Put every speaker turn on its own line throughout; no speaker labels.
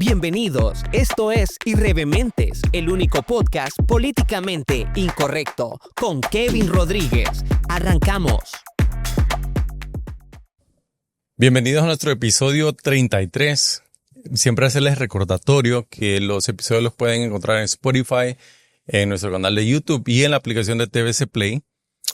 Bienvenidos, esto es Irrevementes, el único podcast políticamente incorrecto, con Kevin Rodríguez. Arrancamos.
Bienvenidos a nuestro episodio 33. Siempre hacerles recordatorio que los episodios los pueden encontrar en Spotify, en nuestro canal de YouTube y en la aplicación de TVC Play,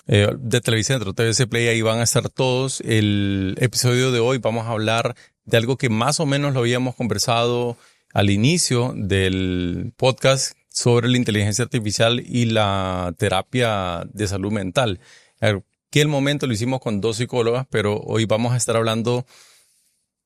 de Televicentro, TVC Play. Ahí van a estar todos. El episodio de hoy vamos a hablar de algo que más o menos lo habíamos conversado al inicio del podcast sobre la inteligencia artificial y la terapia de salud mental. Que el momento lo hicimos con dos psicólogas, pero hoy vamos a estar hablando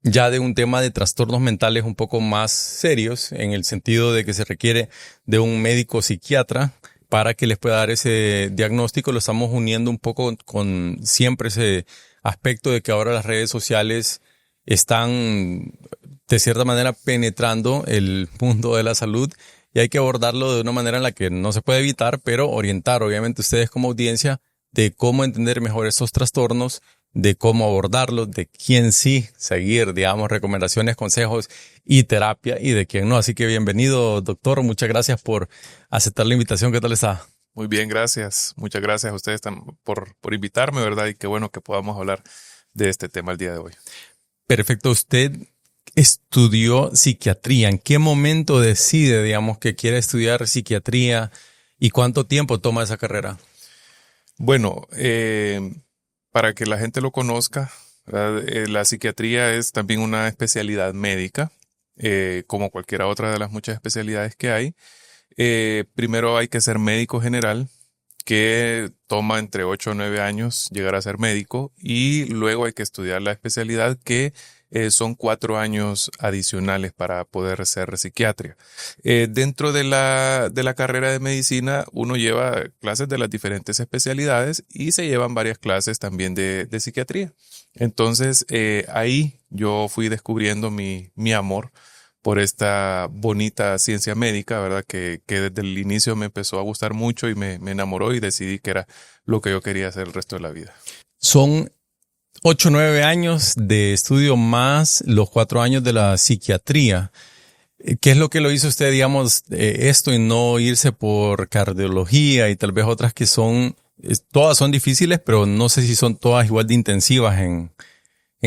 ya de un tema de trastornos mentales un poco más serios, en el sentido de que se requiere de un médico psiquiatra para que les pueda dar ese diagnóstico. Lo estamos uniendo un poco con siempre ese aspecto de que ahora las redes sociales están de cierta manera penetrando el mundo de la salud y hay que abordarlo de una manera en la que no se puede evitar, pero orientar obviamente ustedes como audiencia de cómo entender mejor esos trastornos, de cómo abordarlos, de quién sí seguir, digamos, recomendaciones, consejos y terapia y de quién no. Así que bienvenido, doctor. Muchas gracias por aceptar la invitación. ¿Qué tal está?
Muy bien, gracias. Muchas gracias a ustedes por invitarme, ¿verdad? Y qué bueno que podamos hablar de este tema el día de hoy.
Perfecto. Usted estudió psiquiatría. ¿En qué momento decide, digamos, que quiere estudiar psiquiatría y cuánto tiempo toma esa carrera?
Bueno, para que la gente lo conozca, la psiquiatría es también una especialidad médica, como cualquier otra de las muchas especialidades que hay. Primero hay que ser médico general, que toma entre 8 o 9 años llegar a ser médico, y luego hay que estudiar la especialidad que son 4 años adicionales para poder ser psiquiatra. Dentro de la carrera de medicina uno lleva clases de las diferentes especialidades y se llevan varias clases también de psiquiatría. Entonces ahí yo fui descubriendo mi amor por esta bonita ciencia médica, ¿verdad? Que desde el inicio me empezó a gustar mucho y me enamoró y decidí que era lo que yo quería hacer el resto de la vida.
Son 8 o 9 años de estudio más los 4 años de la psiquiatría. ¿Qué es lo que lo hizo usted, digamos, esto y no irse por cardiología y tal vez otras que todas son difíciles, pero no sé si son todas igual de intensivas en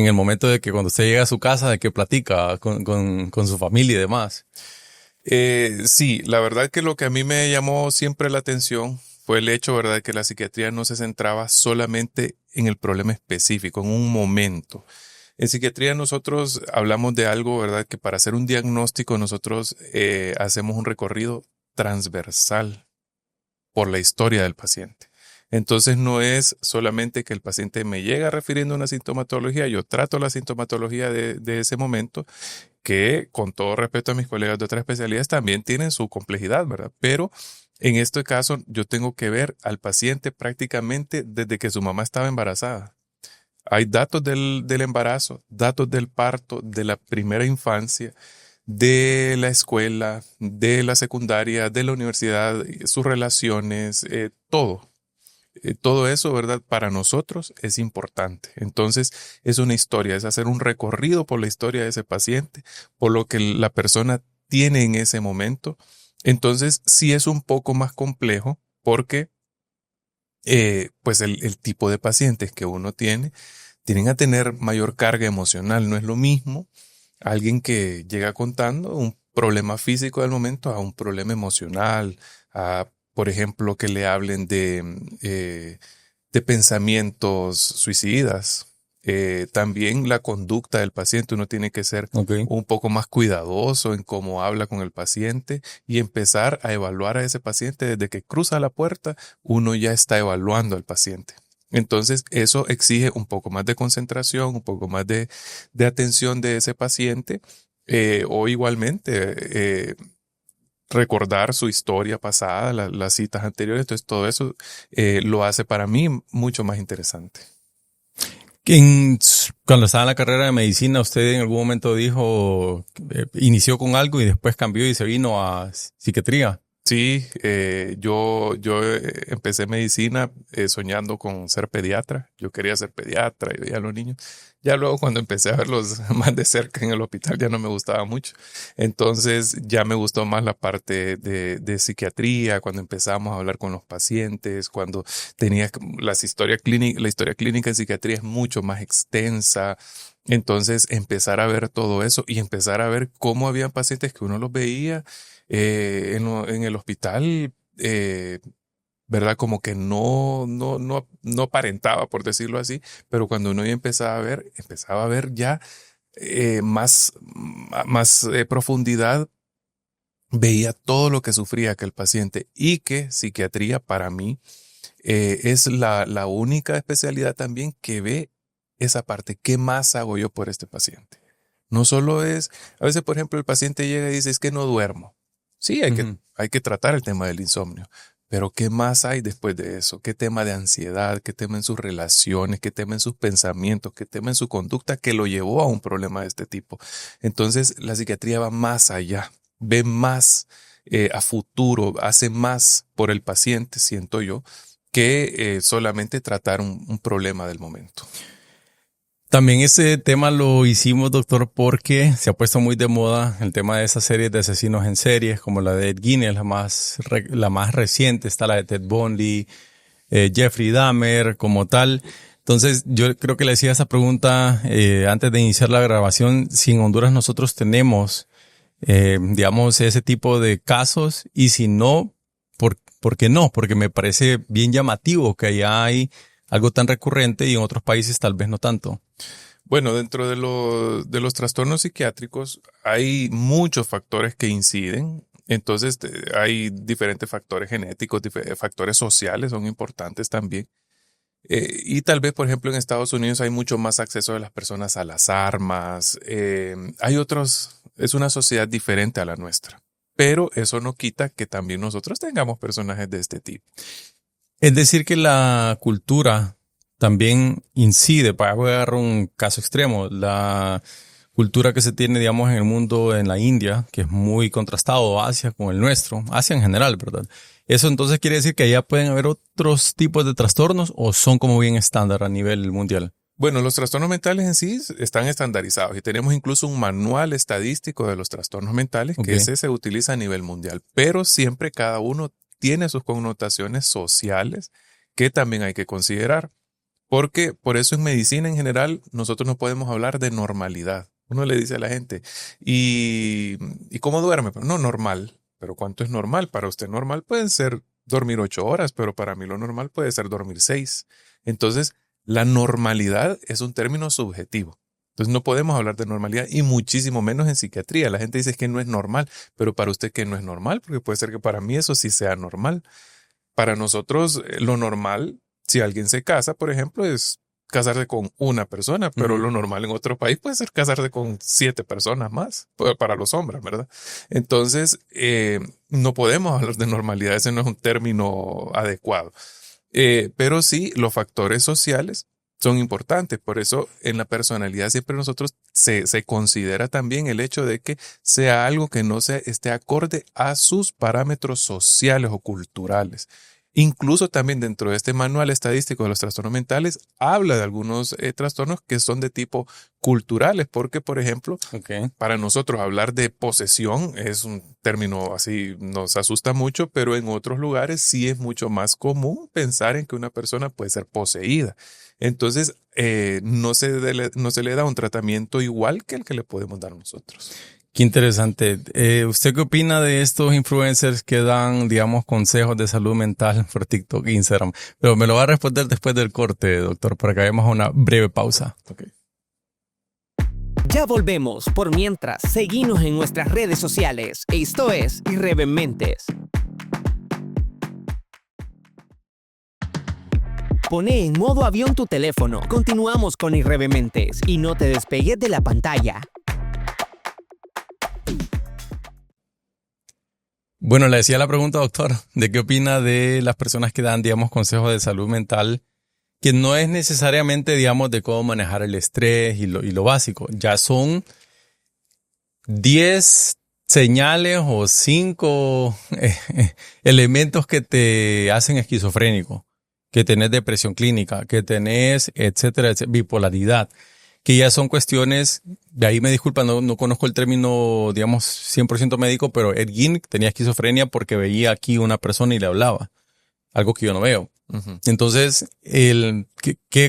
el momento de que cuando usted llega a su casa, de que platica con su familia y demás?
Sí, la verdad que lo que a mí me llamó siempre la atención fue el hecho, ¿verdad?, de que la psiquiatría no se centraba solamente en el problema específico, en un momento. En psiquiatría nosotros hablamos de algo, ¿verdad?, que para hacer un diagnóstico nosotros hacemos un recorrido transversal por la historia del paciente. Entonces no es solamente que el paciente me llega refiriendo una sintomatología, yo trato la sintomatología de ese momento, que con todo respeto a mis colegas de otras especialidades también tienen su complejidad, ¿verdad? Pero en este caso yo tengo que ver al paciente prácticamente desde que su mamá estaba embarazada. Hay datos del embarazo, datos del parto, de la primera infancia, de la escuela, de la secundaria, de la universidad, sus relaciones, todo. Todo eso, ¿verdad? Para nosotros es importante. Entonces, es una historia, es hacer un recorrido por la historia de ese paciente, por lo que la persona tiene en ese momento. Entonces, sí es un poco más complejo porque, pues, el tipo de pacientes que uno tienen a tener mayor carga emocional. No es lo mismo alguien que llega contando un problema físico del momento a un problema emocional, por ejemplo, que le hablen de pensamientos suicidas. También la conducta del paciente, uno tiene que ser un poco más cuidadoso en cómo habla con el paciente y empezar a evaluar a ese paciente desde que cruza la puerta, uno ya está evaluando al paciente. Entonces, eso exige un poco más de concentración, un poco más de atención de ese paciente, o igualmente recordar su historia pasada, las citas anteriores. Entonces, todo eso lo hace para mí mucho más interesante.
Cuando estaba en la carrera de medicina, usted en algún momento dijo, inició con algo y después cambió y se vino a psiquiatría.
Sí, yo empecé medicina soñando con ser pediatra. Yo quería ser pediatra y veía a los niños. Ya luego cuando empecé a verlos más de cerca en el hospital ya no me gustaba mucho. Entonces ya me gustó más la parte de psiquiatría, cuando empezamos a hablar con los pacientes, cuando tenía la historia clínica en psiquiatría es mucho más extensa. Entonces empezar a ver todo eso y empezar a ver cómo había pacientes que uno los veía en el hospital, ¿verdad? Como que no aparentaba, por decirlo así, pero cuando uno ya empezaba a ver ya más profundidad, veía todo lo que sufría aquel paciente y que psiquiatría para mí es la única especialidad también que ve esa parte. ¿Qué más hago yo por este paciente? No solo es, a veces por ejemplo el paciente llega y dice es que no duermo. Sí, hay que tratar el tema del insomnio. Pero ¿qué más hay después de eso? ¿Qué tema de ansiedad? ¿Qué tema en sus relaciones? ¿Qué tema en sus pensamientos? ¿Qué tema en su conducta que lo llevó a un problema de este tipo? Entonces, la psiquiatría va más allá, ve más a futuro, hace más por el paciente, siento yo, que solamente tratar un problema del momento.
También ese tema lo hicimos, doctor, porque se ha puesto muy de moda el tema de esas series de asesinos en series, como la de Ed Gein, la más reciente, está la de Ted Bundy, Jeffrey Dahmer, como tal. Entonces, yo creo que le hacía esa pregunta antes de iniciar la grabación, si en Honduras nosotros tenemos, digamos, ese tipo de casos, y si no, ¿por qué no? Porque me parece bien llamativo que allá hay algo tan recurrente y en otros países tal vez no tanto.
Bueno, dentro de los trastornos psiquiátricos hay muchos factores que inciden. Entonces hay diferentes factores genéticos, factores sociales son importantes también. Y tal vez, por ejemplo, en Estados Unidos hay mucho más acceso de las personas a las armas. Es una sociedad diferente a la nuestra. Pero eso no quita que también nosotros tengamos personajes de este tipo.
Es decir, que la cultura también incide. Voy a agarrar un caso extremo. La cultura que se tiene, digamos, en el mundo, en la India, que es muy contrastado, Asia con el nuestro, Asia en general, ¿verdad? ¿Eso entonces quiere decir que allá pueden haber otros tipos de trastornos o son como bien estándar a nivel mundial?
Bueno, los trastornos mentales en sí están estandarizados y tenemos incluso un manual estadístico de los trastornos mentales que ese se utiliza a nivel mundial, pero siempre cada uno tiene sus connotaciones sociales que también hay que considerar. Porque por eso en medicina en general nosotros no podemos hablar de normalidad. Uno le dice a la gente, ¿y cómo duerme? No, normal. ¿Pero cuánto es normal? Para usted normal puede ser dormir 8 horas, pero para mí lo normal puede ser dormir 6. Entonces, la normalidad es un término subjetivo. Entonces no podemos hablar de normalidad y muchísimo menos en psiquiatría. La gente dice que no es normal, pero para usted que no es normal, porque puede ser que para mí eso sí sea normal. Para nosotros lo normal, si alguien se casa, por ejemplo, es casarse con una persona, pero lo normal en otro país puede ser casarse con 7 personas más, para los hombres, ¿verdad? Entonces, no podemos hablar de normalidad, ese no es un término adecuado. Pero sí, los factores sociales son importantes. Por eso en la personalidad siempre nosotros se considera también el hecho de que sea algo que no esté acorde a sus parámetros sociales o culturales. Incluso también dentro de este manual estadístico de los trastornos mentales habla de algunos trastornos que son de tipo culturales, porque por ejemplo, para nosotros hablar de posesión es un término así, nos asusta mucho, pero en otros lugares sí es mucho más común pensar en que una persona puede ser poseída. Entonces, no se le da un tratamiento igual que el que le podemos dar nosotros.
Qué interesante. ¿Usted qué opina de estos influencers que dan, digamos, consejos de salud mental por TikTok e Instagram? Pero me lo va a responder después del corte, doctor, para que hagamos una breve pausa.
Okay.
Ya volvemos. Por mientras, seguinos en nuestras redes sociales. Esto es Irreverentes. Poné en modo avión tu teléfono. Continuamos con Irreverentes y no te despegues de la pantalla.
Bueno, le decía la pregunta, doctor, ¿de qué opina de las personas que dan, digamos, consejos de salud mental? Que no es necesariamente, digamos, de cómo manejar el estrés y lo básico. Ya son 10 señales o 5 elementos que te hacen esquizofrénico, que tenés depresión clínica, que tenés, etcétera, bipolaridad. que ya son cuestiones, de ahí me disculpan, no conozco el término, digamos, 100% médico, pero Erguín tenía esquizofrenia porque veía aquí una persona y le hablaba, algo que yo no veo.
Ujú.
Entonces,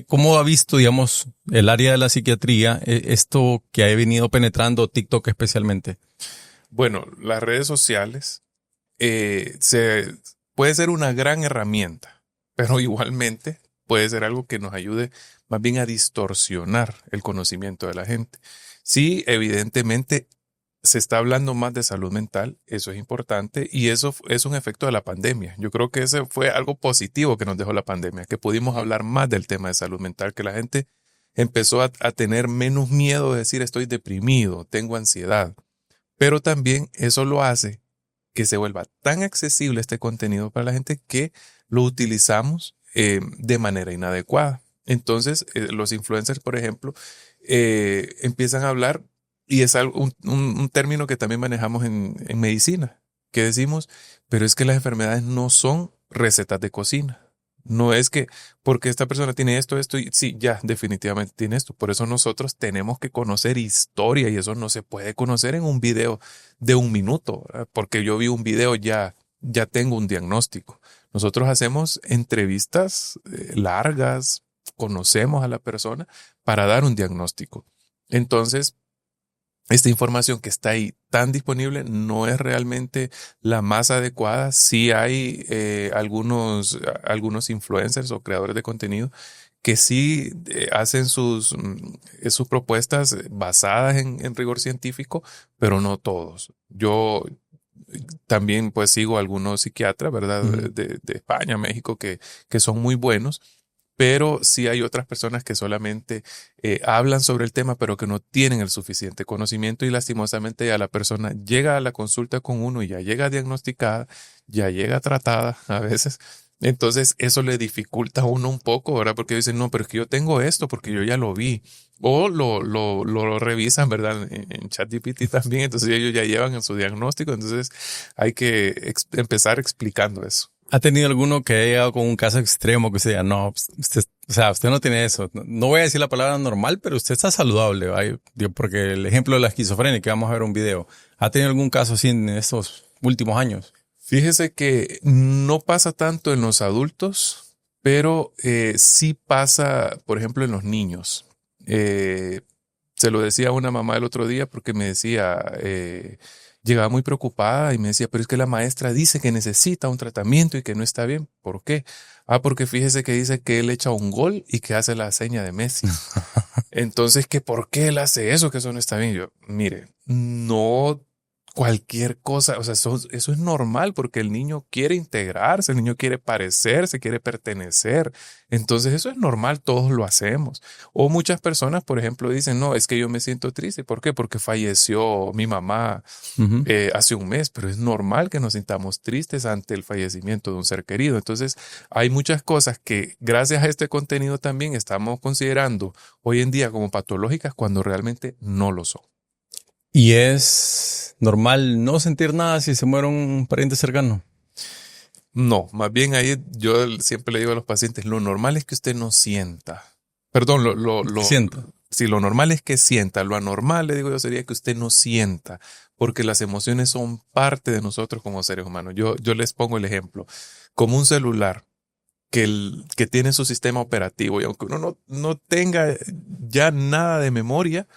¿cómo ha visto, digamos, el área de la psiquiatría, esto que ha venido penetrando TikTok especialmente?
Bueno, las redes sociales puede ser una gran herramienta, pero igualmente puede ser algo que nos ayude más bien a distorsionar el conocimiento de la gente. Sí, evidentemente se está hablando más de salud mental, eso es importante y eso es un efecto de la pandemia. Yo creo que ese fue algo positivo que nos dejó la pandemia, que pudimos hablar más del tema de salud mental, que la gente empezó a tener menos miedo de decir estoy deprimido, tengo ansiedad, pero también eso lo hace que se vuelva tan accesible este contenido para la gente que lo utilizamos de manera inadecuada. Entonces, los influencers, por ejemplo, empiezan a hablar, y es algo, un término que también manejamos en medicina, que decimos, pero es que las enfermedades no son recetas de cocina. No es que porque esta persona tiene esto, y sí, ya definitivamente tiene esto. Por eso nosotros tenemos que conocer historia y eso no se puede conocer en un video de 1 minuto, ¿verdad? Porque yo vi un video ya tengo un diagnóstico. Nosotros hacemos entrevistas largas, conocemos a la persona para dar un diagnóstico. Entonces, esta información que está ahí tan disponible no es realmente la más adecuada. Sí hay algunos influencers o creadores de contenido que sí hacen sus propuestas basadas en rigor científico, pero no todos. Yo también pues sigo algunos psiquiatras, ¿verdad? De España, México, que son muy buenos. Pero sí hay otras personas que solamente hablan sobre el tema, pero que no tienen el suficiente conocimiento y lastimosamente ya la persona llega a la consulta con uno y ya llega diagnosticada, ya llega tratada a veces. Entonces eso le dificulta a uno un poco, ¿verdad? Porque dicen, no, pero es que yo tengo esto porque yo ya lo vi. O lo revisan, ¿verdad? En ChatGPT también, entonces ellos ya llevan en su diagnóstico, entonces hay que empezar explicando eso.
¿Ha tenido alguno que haya llegado con un caso extremo que usted diga, no, usted no tiene eso? No voy a decir la palabra normal, pero usted está saludable, ¿vale? Porque el ejemplo de la esquizofrenia, que vamos a ver un video, ¿ha tenido algún caso así en estos últimos años?
Fíjese que no pasa tanto en los adultos, pero sí pasa, por ejemplo, en los niños. Se lo decía a una mamá el otro día porque me decía... llegaba muy preocupada y me decía, pero es que la maestra dice que necesita un tratamiento y que no está bien. ¿Por qué? Porque fíjese que dice que él echa un gol y que hace la seña de Messi. Entonces, ¿que por qué él hace eso? Que eso no está bien. Yo, mire, no cualquier cosa, o sea, eso es normal porque el niño quiere integrarse, el niño quiere parecerse, quiere pertenecer. Entonces eso es normal, todos lo hacemos. O muchas personas, por ejemplo, dicen, no, es que yo me siento triste. ¿Por qué? Porque falleció mi mamá hace un mes, pero es normal que nos sintamos tristes ante el fallecimiento de un ser querido. Entonces hay muchas cosas que gracias a este contenido también estamos considerando hoy en día como patológicas cuando realmente no lo son.
¿Y es normal no sentir nada si se muere un pariente cercano?
No, más bien ahí yo siempre le digo a los pacientes, lo normal es que usted no sienta. Perdón,
Sienta.
Sí, lo normal es que sienta. Lo anormal, le digo yo, sería que usted no sienta, porque las emociones son parte de nosotros como seres humanos. Yo les pongo el ejemplo, como un celular que tiene su sistema operativo y aunque uno no tenga ya nada de memoria,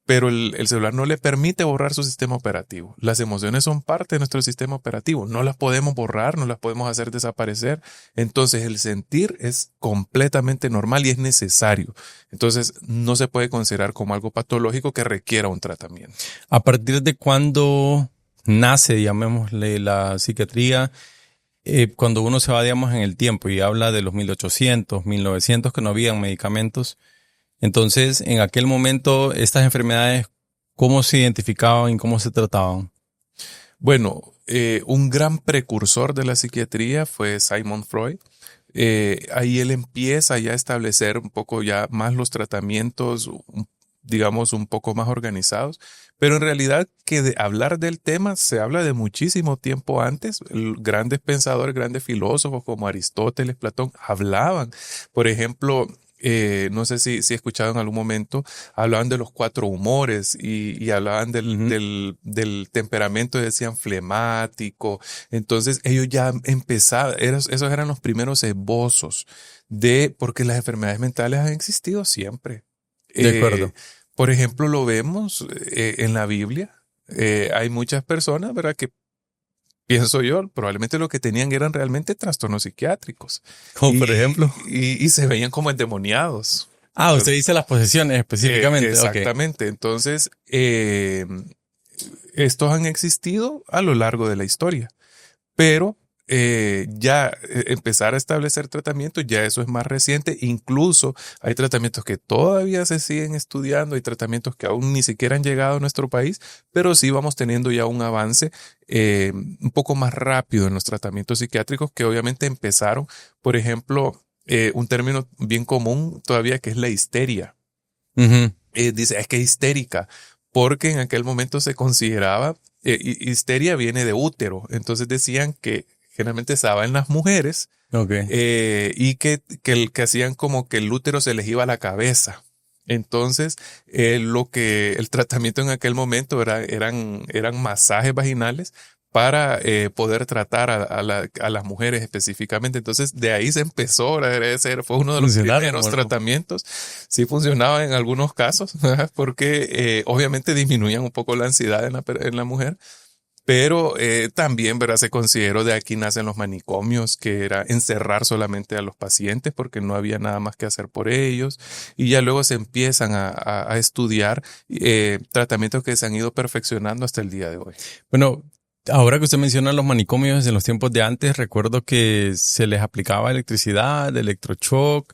pero el celular no le permite borrar su sistema operativo. Las emociones son parte de nuestro sistema operativo. No las podemos borrar, no las podemos hacer desaparecer. Entonces el sentir es completamente normal y es necesario. Entonces no se puede considerar como algo patológico que requiera un tratamiento.
¿A partir de cuándo nace, llamémosle, la psiquiatría? Cuando uno se va, digamos, en el tiempo y habla de los 1800, 1900, que no habían medicamentos. Entonces, en aquel momento, estas enfermedades, ¿cómo se identificaban y cómo se trataban?
Bueno, un gran precursor de la psiquiatría fue Sigmund Freud. Ahí él empieza ya a establecer un poco ya más los tratamientos, digamos, un poco más organizados. Pero en realidad que de hablar del tema se habla de muchísimo tiempo antes. Grandes pensadores, grandes filósofos como Aristóteles, Platón, hablaban. Por ejemplo, no sé si he escuchado en algún momento, hablaban de los 4 humores y hablaban del temperamento, decían flemático. Entonces ellos ya empezaban, esos eran los primeros esbozos porque las enfermedades mentales han existido siempre.
De acuerdo.
Por ejemplo, lo vemos en la Biblia. Hay muchas personas, ¿verdad?, que pienso yo, probablemente lo que tenían eran realmente trastornos psiquiátricos.
Como por ejemplo.
Y se veían como endemoniados.
Ah, usted dice las posesiones específicamente.
Exactamente.
Okay.
Entonces, estos han existido a lo largo de la historia. Pero ya empezar a establecer tratamientos, ya eso es más reciente. Incluso hay tratamientos que todavía se siguen estudiando, hay tratamientos que aún ni siquiera han llegado a nuestro país, pero sí vamos teniendo ya un avance un poco más rápido en los tratamientos psiquiátricos, que obviamente empezaron, por ejemplo, un término bien común todavía, que es la histeria.
Uh-huh.
Dice, es que es histérica, porque en aquel momento se consideraba, histeria viene de útero, entonces decían que generalmente estaba en las mujeres,
okay,
y que hacían como que el útero se les iba a la cabeza. Entonces, el tratamiento en aquel momento eran masajes vaginales para poder tratar a las mujeres específicamente. Entonces, de ahí se empezó, fue uno de los primeros tratamientos. Sí funcionaba en algunos casos, ¿verdad?, porque obviamente disminuían un poco la ansiedad en la mujer. Pero también, ¿verdad?, se consideró, de aquí nacen los manicomios, que era encerrar solamente a los pacientes porque no había nada más que hacer por ellos. Y ya luego se empiezan a estudiar tratamientos que se han ido perfeccionando hasta el día de hoy.
Bueno, ahora que usted menciona los manicomios, en los tiempos de antes, recuerdo que se les aplicaba electricidad, electroshock,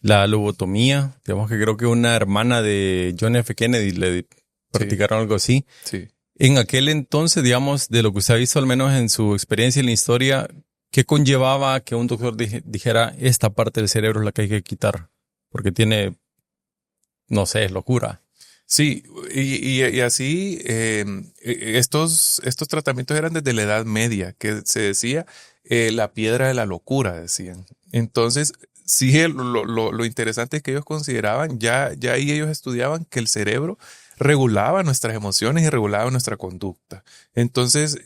la lobotomía. Digamos que creo que una hermana de John F. Kennedy le practicaron algo así.
Sí.
En aquel entonces, digamos, de lo que usted ha visto, al menos en su experiencia en la historia, ¿qué conllevaba que un doctor dijera esta parte del cerebro es la que hay que quitar? Porque tiene, no sé, es locura.
Sí, y así estos tratamientos eran desde la Edad Media, que se decía la piedra de la locura, decían. Entonces, sí, lo interesante es que ellos consideraban, ya ahí ellos estudiaban que el cerebro regulaba nuestras emociones y regulaba nuestra conducta. Entonces,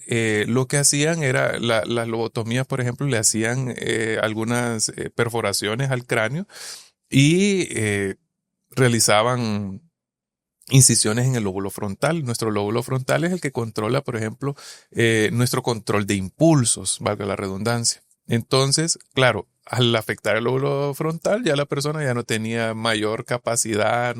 lo que hacían era, las lobotomías, por ejemplo, le hacían algunas perforaciones al cráneo y realizaban incisiones en el lóbulo frontal. Nuestro lóbulo frontal es el que controla, por ejemplo, nuestro control de impulsos, valga la redundancia. Entonces, claro, al afectar el lóbulo frontal, ya la persona ya no tenía mayor capacidad,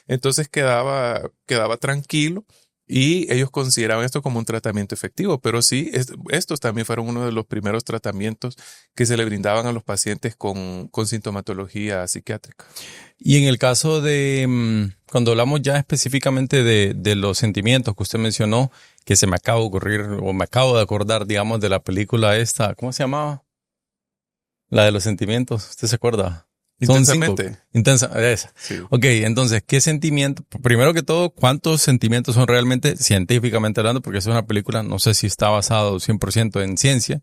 entonces quedaba tranquilo, y ellos consideraban esto como un tratamiento efectivo. Pero sí, estos también fueron uno de los primeros tratamientos que se le brindaban a los pacientes con sintomatología psiquiátrica.
Y en el caso de, cuando hablamos ya específicamente de los sentimientos que usted mencionó, que se me acaba de ocurrir, o me acabo de acordar, digamos, de la película esta, ¿cómo se llamaba? La de los sentimientos, ¿usted se acuerda?
Intensamente.
Esa.
Sí.
Ok, entonces, ¿qué sentimiento? Primero que todo, ¿cuántos sentimientos son realmente, científicamente hablando? Porque es una película, no sé si está basado 100% en ciencia.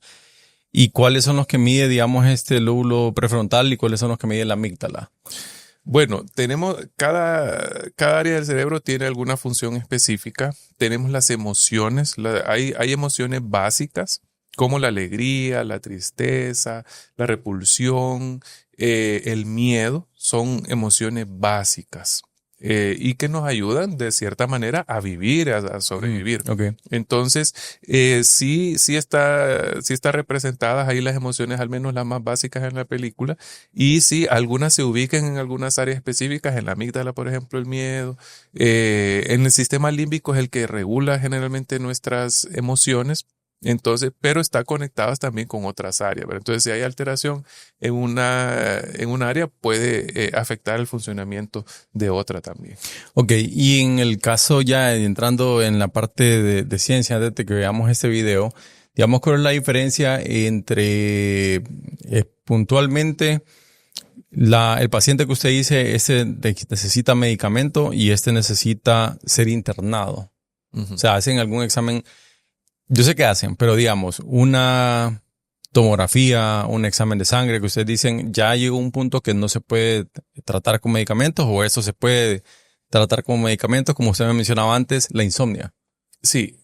¿Y cuáles son los que mide, digamos, este lóbulo prefrontal, y cuáles son los que mide la amígdala?
Bueno, tenemos cada área del cerebro tiene alguna función específica. Tenemos las emociones, hay emociones básicas como la alegría, la tristeza, la repulsión, el miedo, son emociones básicas y que nos ayudan de cierta manera a vivir, a sobrevivir.
Okay.
Entonces, sí está representadas ahí las emociones, al menos las más básicas en la película, y sí, algunas se ubican en algunas áreas específicas, en la amígdala, por ejemplo, el miedo. En el sistema límbico es el que regula generalmente nuestras emociones. Entonces, pero está conectadas también con otras áreas, ¿verdad? Entonces, si hay alteración en un área, puede afectar el funcionamiento de otra también.
Ok, y en el caso ya entrando en la parte de ciencia, desde que veamos este video, digamos, ¿cuál es la diferencia entre puntualmente el paciente que usted dice, necesita medicamento y necesita ser internado? Uh-huh. O sea, ¿hacen algún examen? Yo sé que hacen, pero digamos, un tomografía, un examen de sangre, que ustedes dicen ya llegó un punto que no se puede tratar con medicamentos o eso se puede tratar con medicamentos, como usted me mencionaba antes, la insomnia?
Sí.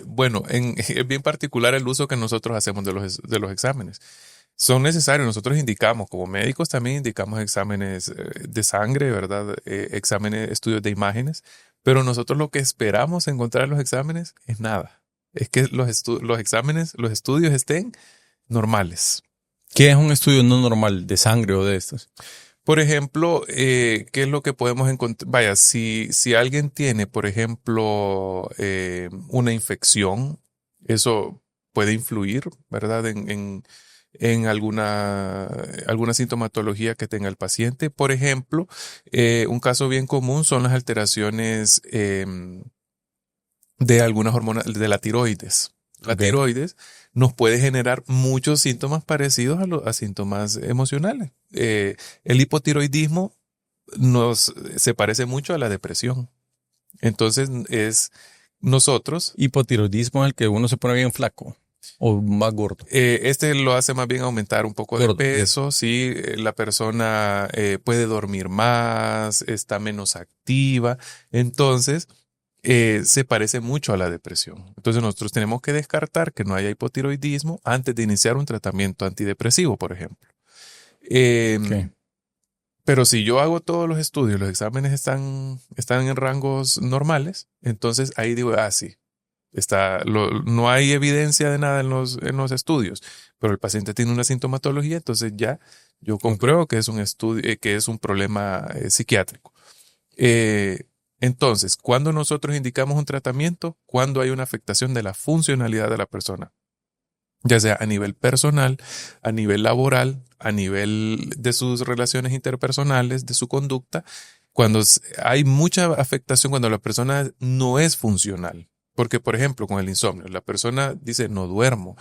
Bueno, es bien particular el uso que nosotros hacemos de los exámenes. Son necesarios, nosotros indicamos, como médicos también indicamos exámenes de sangre, ¿verdad? Exámenes, estudios de imágenes, pero nosotros lo que esperamos encontrar en los exámenes es nada. Es que los exámenes, los estudios estén normales.
¿Qué es un estudio no normal de sangre o de estos?
Por ejemplo, ¿qué es lo que podemos encontrar? Vaya, si alguien tiene, por ejemplo, una infección, eso puede influir, ¿verdad? En alguna sintomatología que tenga el paciente. Por ejemplo, un caso bien común son las alteraciones de algunas hormonas, de la tiroides. La tiroides nos puede generar muchos síntomas parecidos a síntomas emocionales. El hipotiroidismo se parece mucho a la depresión. Entonces, nosotros...
Hipotiroidismo es el que uno se pone bien flaco o más gordo.
Este lo hace más bien aumentar un poco de
Gordo,
peso, sí. La persona puede dormir más, está menos activa. Entonces, se parece mucho a la depresión. Entonces nosotros tenemos que descartar que no haya hipotiroidismo antes de iniciar un tratamiento antidepresivo, por ejemplo.
Okay.
Pero si yo hago todos los estudios, los exámenes están en rangos normales, entonces ahí digo, sí, no hay evidencia de nada en los estudios, pero el paciente tiene una sintomatología, entonces ya yo compruebo que es un estudio, que es un problema psiquiátrico. Entonces, ¿cuándo nosotros indicamos un tratamiento? Cuando hay una afectación de la funcionalidad de la persona, ya sea a nivel personal, a nivel laboral, a nivel de sus relaciones interpersonales, de su conducta, cuando hay mucha afectación, cuando la persona no es funcional. Porque, por ejemplo, con el insomnio, la persona dice, no duermo.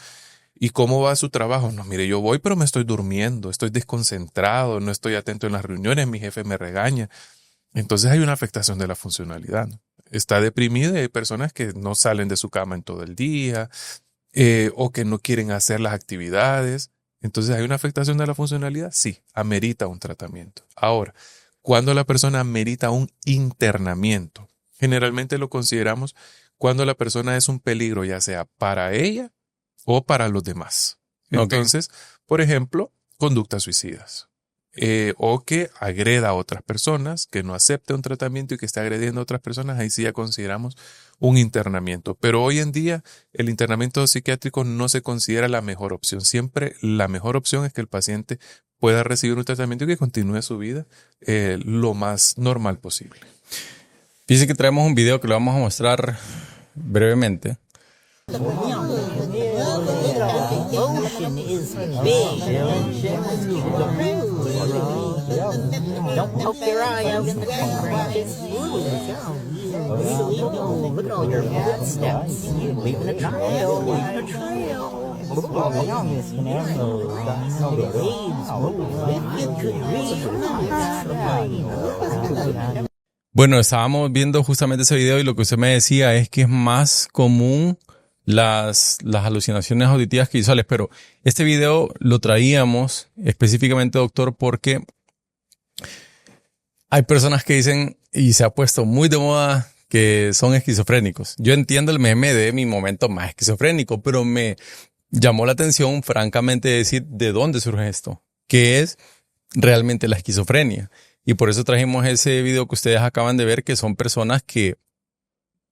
¿Y cómo va su trabajo? No, mire, yo voy, pero me estoy durmiendo, estoy desconcentrado, no estoy atento en las reuniones, mi jefe me regaña. Entonces hay una afectación de la funcionalidad, ¿no? Está deprimido y hay personas que no salen de su cama en todo el día o que no quieren hacer las actividades. Entonces hay una afectación de la funcionalidad, sí, amerita un tratamiento. Ahora, cuando la persona amerita un internamiento, generalmente lo consideramos cuando la persona es un peligro, ya sea para ella o para los demás. Entonces, por ejemplo, conductas suicidas. O que agreda a otras personas, que no acepte un tratamiento y que esté agrediendo a otras personas, ahí sí ya consideramos un internamiento. Pero hoy en día el internamiento psiquiátrico no se considera la mejor opción. Siempre la mejor opción es que el paciente pueda recibir un tratamiento y que continúe su vida lo más normal posible.
Dice que traemos un video que lo vamos a mostrar brevemente.
Ocean is big. Don't poke your eye out in the branches. Look at all your footsteps. Leaving a trail, leaving a trail.
Bueno, estábamos viendo justamente ese video y lo que usted me decía es que es más común las alucinaciones auditivas que visuales, pero este video lo traíamos específicamente, doctor, porque hay personas que dicen, y se ha puesto muy de moda, que son esquizofrénicos. Yo entiendo el meme de mi momento más esquizofrénico, pero me llamó la atención, francamente, decir de dónde surge esto, qué es realmente la esquizofrenia. Y por eso trajimos ese video que ustedes acaban de ver, que son personas que,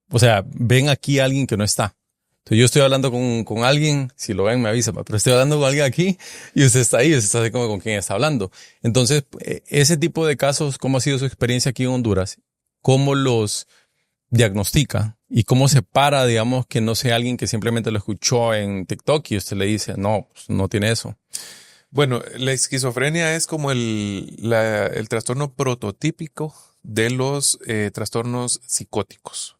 o sea, ven aquí a alguien que no está. Entonces yo estoy hablando con alguien, si lo ven me avisan, pero estoy hablando con alguien aquí y usted está ahí, usted está así como con quién está hablando. Entonces, ese tipo de casos, ¿cómo ha sido su experiencia aquí en Honduras? ¿Cómo los diagnostica? ¿Y cómo separa, digamos, que no sea alguien que simplemente lo escuchó en TikTok y usted le dice, no, pues no tiene eso?
Bueno, la esquizofrenia es como el trastorno prototípico de los trastornos psicóticos.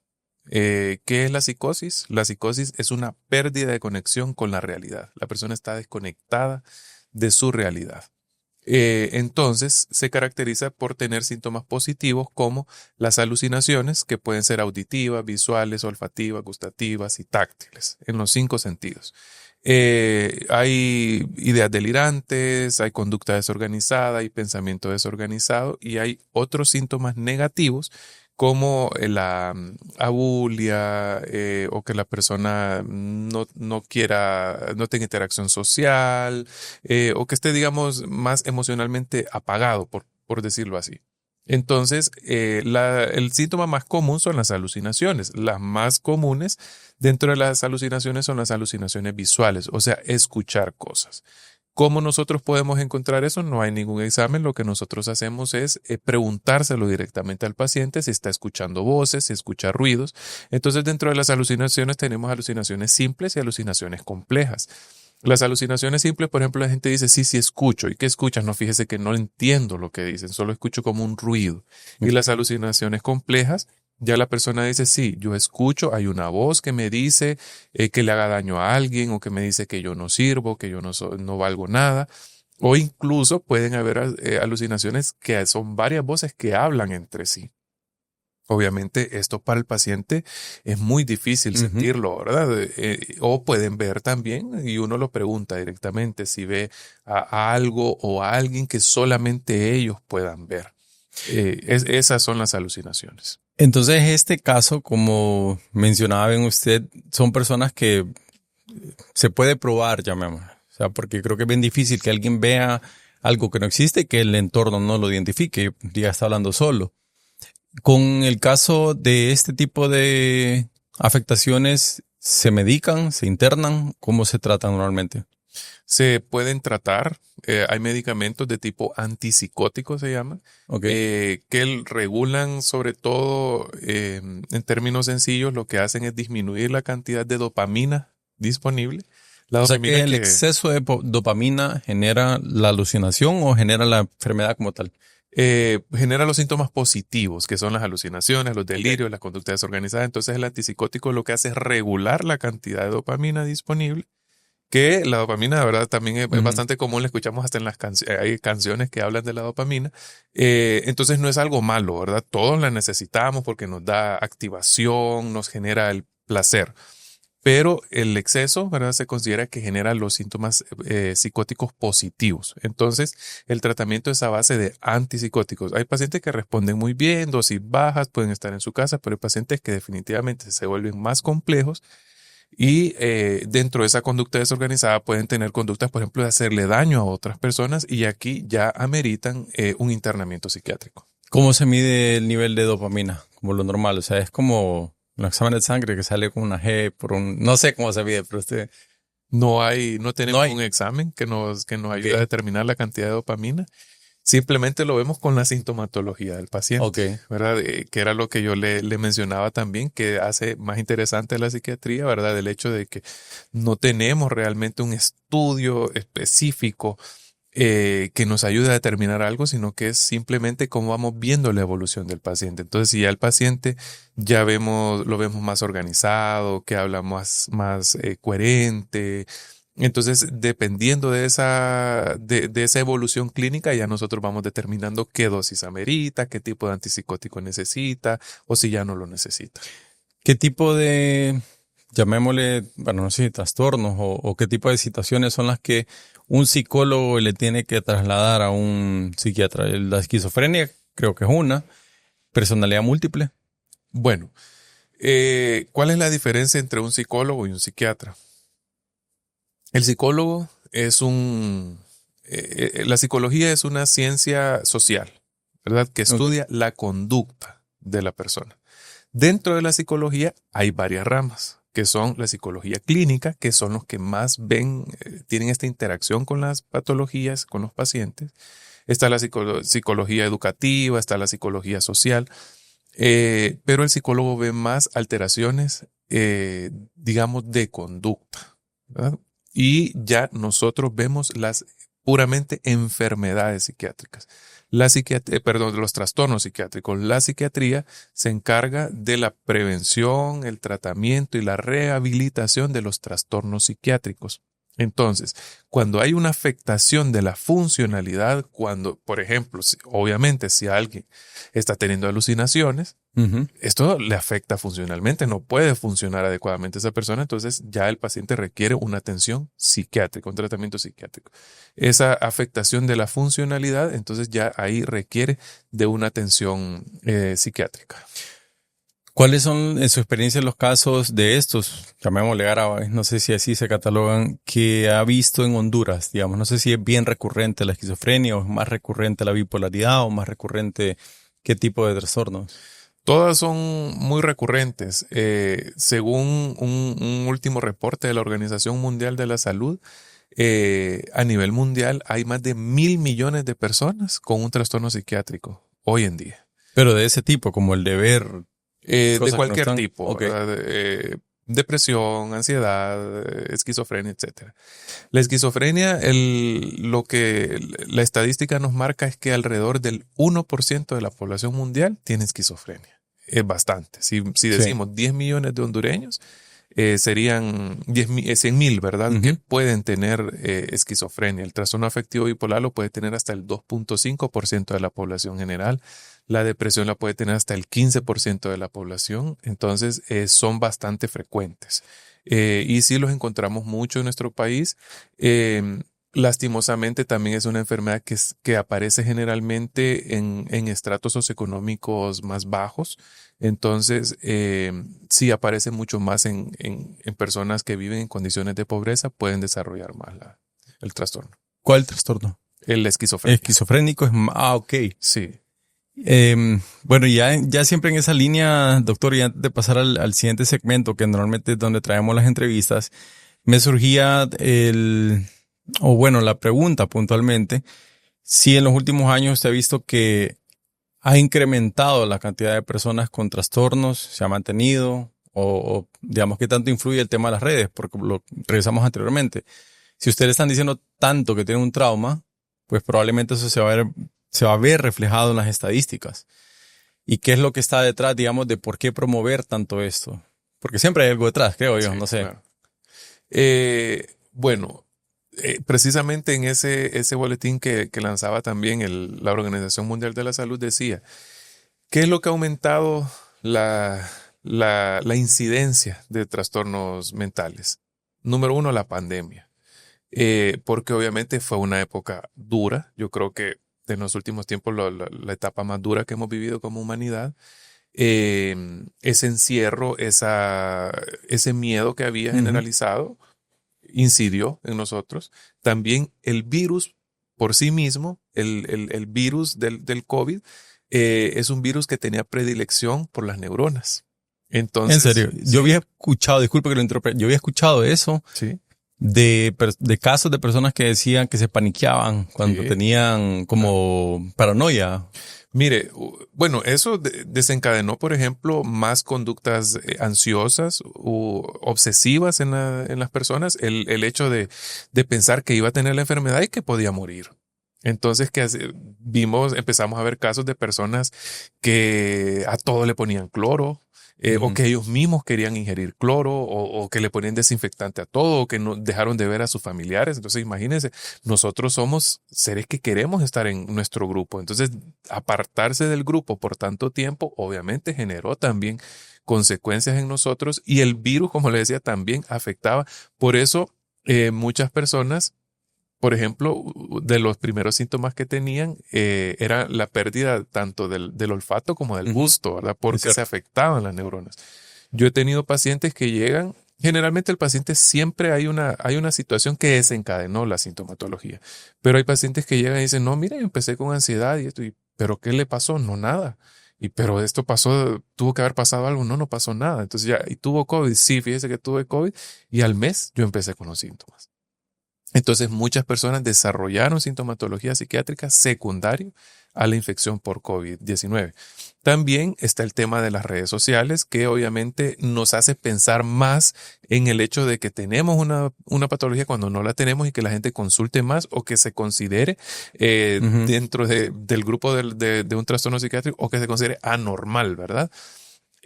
¿Qué es la psicosis? La psicosis es una pérdida de conexión con la realidad. La persona está desconectada de su realidad. Entonces se caracteriza por tener síntomas positivos como las alucinaciones, que pueden ser auditivas, visuales, olfativas, gustativas y táctiles, en los 5 sentidos. Hay ideas delirantes, hay conducta desorganizada, hay pensamiento desorganizado y hay otros síntomas negativos como la abulia o que la persona no quiera, no tenga interacción social o que esté, digamos, más emocionalmente apagado, por decirlo así. Entonces, el síntoma más común son las alucinaciones. Las más comunes dentro de las alucinaciones son las alucinaciones visuales, o sea, escuchar cosas. ¿Cómo nosotros podemos encontrar eso? No hay ningún examen. Lo que nosotros hacemos es preguntárselo directamente al paciente si está escuchando voces, si escucha ruidos. Entonces, dentro de las alucinaciones tenemos alucinaciones simples y alucinaciones complejas. Las alucinaciones simples, por ejemplo, la gente dice, sí, escucho. ¿Y qué escuchas? No, fíjese que no entiendo lo que dicen, solo escucho como un ruido. Y las alucinaciones complejas, ya la persona dice, sí, yo escucho, hay una voz que me dice que le haga daño a alguien o que me dice que yo no sirvo, que yo no valgo nada. O incluso pueden haber alucinaciones que son varias voces que hablan entre sí. Obviamente esto para el paciente es muy difícil sentirlo, ¿verdad? O pueden ver también y uno lo pregunta directamente si ve a algo o a alguien que solamente ellos puedan ver. Esas son las alucinaciones.
Entonces, este caso, como mencionaba bien usted, son personas que se puede probar, llamémoslo. O sea, porque creo que es bien difícil que alguien vea algo que no existe y que el entorno no lo identifique, ya está hablando solo. Con el caso de este tipo de afectaciones, ¿se medican, se internan? ¿Cómo se tratan normalmente?
Se pueden tratar, hay medicamentos de tipo antipsicótico se llaman, que regulan sobre todo, en términos sencillos, lo que hacen es disminuir la cantidad de dopamina disponible.
O sea que el exceso de dopamina genera la alucinación o genera la enfermedad como tal.
Genera los síntomas positivos, que son las alucinaciones, los delirios, la conducta desorganizada. Entonces el antipsicótico lo que hace es regular la cantidad de dopamina disponible, que la dopamina, de verdad, también es bastante común, la escuchamos hasta en las hay canciones que hablan de la dopamina. Entonces no es algo malo, ¿verdad? Todos la necesitamos porque nos da activación, nos genera el placer. Pero el exceso, ¿verdad? Se considera que genera los síntomas psicóticos positivos. Entonces, el tratamiento es a base de antipsicóticos. Hay pacientes que responden muy bien, dosis bajas, pueden estar en su casa, pero hay pacientes que definitivamente se vuelven más complejos y dentro de esa conducta desorganizada pueden tener conductas, por ejemplo, de hacerle daño a otras personas y aquí ya ameritan un internamiento psiquiátrico.
¿Cómo se mide el nivel de dopamina? Como lo normal, o sea, es como un examen de sangre que sale con una G no sé cómo se mide, pero usted...
No tenemos un examen que nos ayude a determinar la cantidad de dopamina. Simplemente lo vemos con la sintomatología del paciente, ¿verdad? Que era lo que yo le mencionaba también, que hace más interesante la psiquiatría, ¿verdad? El hecho de que no tenemos realmente un estudio específico que nos ayude a determinar algo, sino que es simplemente cómo vamos viendo la evolución del paciente. Entonces, si ya el paciente lo vemos más organizado, que habla más coherente. Entonces, dependiendo de esa evolución clínica, ya nosotros vamos determinando qué dosis amerita, qué tipo de antipsicótico necesita o si ya no lo necesita.
¿Qué tipo de, llamémosle, bueno, no sé, trastornos o qué tipo de situaciones son las que un psicólogo le tiene que trasladar a un psiquiatra? La esquizofrenia creo que es una. ¿Personalidad múltiple?
Bueno, ¿cuál es la diferencia entre un psicólogo y un psiquiatra? El psicólogo la psicología es una ciencia social, ¿verdad? Que estudia la conducta de la persona. Dentro de la psicología hay varias ramas, que son la psicología clínica, que son los que más tienen esta interacción con las patologías, con los pacientes. Está la psicología educativa, está la psicología social, pero el psicólogo ve más alteraciones, digamos, de conducta, ¿verdad? Y ya nosotros vemos las puramente enfermedades psiquiátricas. Los trastornos psiquiátricos. La psiquiatría se encarga de la prevención, el tratamiento y la rehabilitación de los trastornos psiquiátricos. Entonces, cuando hay una afectación de la funcionalidad, cuando, por ejemplo, obviamente si alguien está teniendo alucinaciones, esto le afecta funcionalmente, no puede funcionar adecuadamente esa persona, entonces ya el paciente requiere una atención psiquiátrica, un tratamiento psiquiátrico. Esa afectación de la funcionalidad, entonces ya ahí requiere de una atención psiquiátrica.
¿Cuáles son, en su experiencia, los casos de estos, llamémosle graves, no sé si así se catalogan, que ha visto en Honduras? Digamos, no sé si es bien recurrente la esquizofrenia o es más recurrente la bipolaridad o más recurrente qué tipo de trastornos.
Todas son muy recurrentes. Según un último reporte de la Organización Mundial de la Salud, a nivel mundial hay más de 1.000 millones de personas con un trastorno psiquiátrico hoy en día.
Pero de ese tipo, como el de ver...
de
cosas que no
cualquier
están...
tipo,
Ok.
¿verdad? Depresión, ansiedad, esquizofrenia, etcétera. La esquizofrenia, lo que la estadística nos marca es que alrededor del 1% de la población mundial tiene esquizofrenia. Es bastante. Si decimos 10 millones de hondureños, serían 100,000, ¿verdad?
Ujú.
Que pueden tener esquizofrenia. El trastorno afectivo bipolar lo puede tener hasta el 2.5% de la población general. La depresión la puede tener hasta el 15% de la población. Entonces, son bastante frecuentes. Y sí los encontramos mucho en nuestro país. Lastimosamente también es una enfermedad que aparece generalmente en estratos socioeconómicos más bajos. Entonces, sí aparece mucho más en personas que viven en condiciones de pobreza, pueden desarrollar más el trastorno.
¿Cuál trastorno?
El esquizofrenia.
Esquizofrénico es... ok.
Sí.
Bueno, ya siempre en esa línea, doctor, y antes de pasar al siguiente segmento, que normalmente es donde traemos las entrevistas, me surgía la pregunta puntualmente, si en los últimos años usted ha visto que ha incrementado la cantidad de personas con trastornos, se ha mantenido, o digamos, qué tanto influye el tema de las redes, porque lo revisamos anteriormente. Si ustedes están diciendo tanto que tienen un trauma, pues probablemente eso se va a ver reflejado en las estadísticas. ¿Y qué es lo que está detrás, digamos, de por qué promover tanto esto? Porque siempre hay algo detrás, creo yo,
Sí,
no sé.
claro. Bueno, precisamente en ese boletín que lanzaba también la Organización Mundial de la Salud decía, ¿qué es lo que ha aumentado la incidencia de trastornos mentales? Número 1, la pandemia. Porque obviamente fue una época dura. Yo creo que en los últimos tiempos la etapa más dura que hemos vivido como humanidad. Ese encierro, ese miedo que había generalizado, incidió en nosotros. También el virus por sí mismo, el virus del COVID, es un virus que tenía predilección por las neuronas. Entonces,
En serio, yo había escuchado, disculpe que lo interrumpa, yo había escuchado eso
sí.
de casos de personas que decían que se paniqueaban cuando
Sí.
tenían como paranoia.
Mire, bueno, eso desencadenó, por ejemplo, más conductas ansiosas u obsesivas en las personas, el hecho de pensar que iba a tener la enfermedad y que podía morir. Entonces, empezamos a ver casos de personas que a todo le ponían cloro, o que ellos mismos querían ingerir cloro, o que le ponían desinfectante a todo, o que no dejaron de ver a sus familiares. Entonces, imagínense, nosotros somos seres que queremos estar en nuestro grupo. Entonces, apartarse del grupo por tanto tiempo, obviamente generó también consecuencias en nosotros, y el virus, como le decía, también afectaba. Por eso, muchas personas, por ejemplo, de los primeros síntomas que tenían era la pérdida tanto del olfato como del gusto, ¿verdad? Porque se afectaban las neuronas. Yo he tenido pacientes que llegan, generalmente el paciente siempre hay una situación que desencadenó la sintomatología, pero hay pacientes que llegan y dicen, no, mira, yo empecé con ansiedad y esto, ¿pero qué le pasó? No, nada. Pero esto pasó, tuvo que haber pasado algo, no pasó nada. Entonces ya, ¿y tuvo COVID? Sí, fíjese que tuve COVID y al mes yo empecé con los síntomas. Entonces, muchas personas desarrollaron sintomatología psiquiátrica secundaria a la infección por COVID-19. También está el tema de las redes sociales, que obviamente nos hace pensar más en el hecho de que tenemos una patología cuando no la tenemos, y que la gente consulte más o que se considere dentro del grupo de un trastorno psiquiátrico, o que se considere anormal, ¿verdad?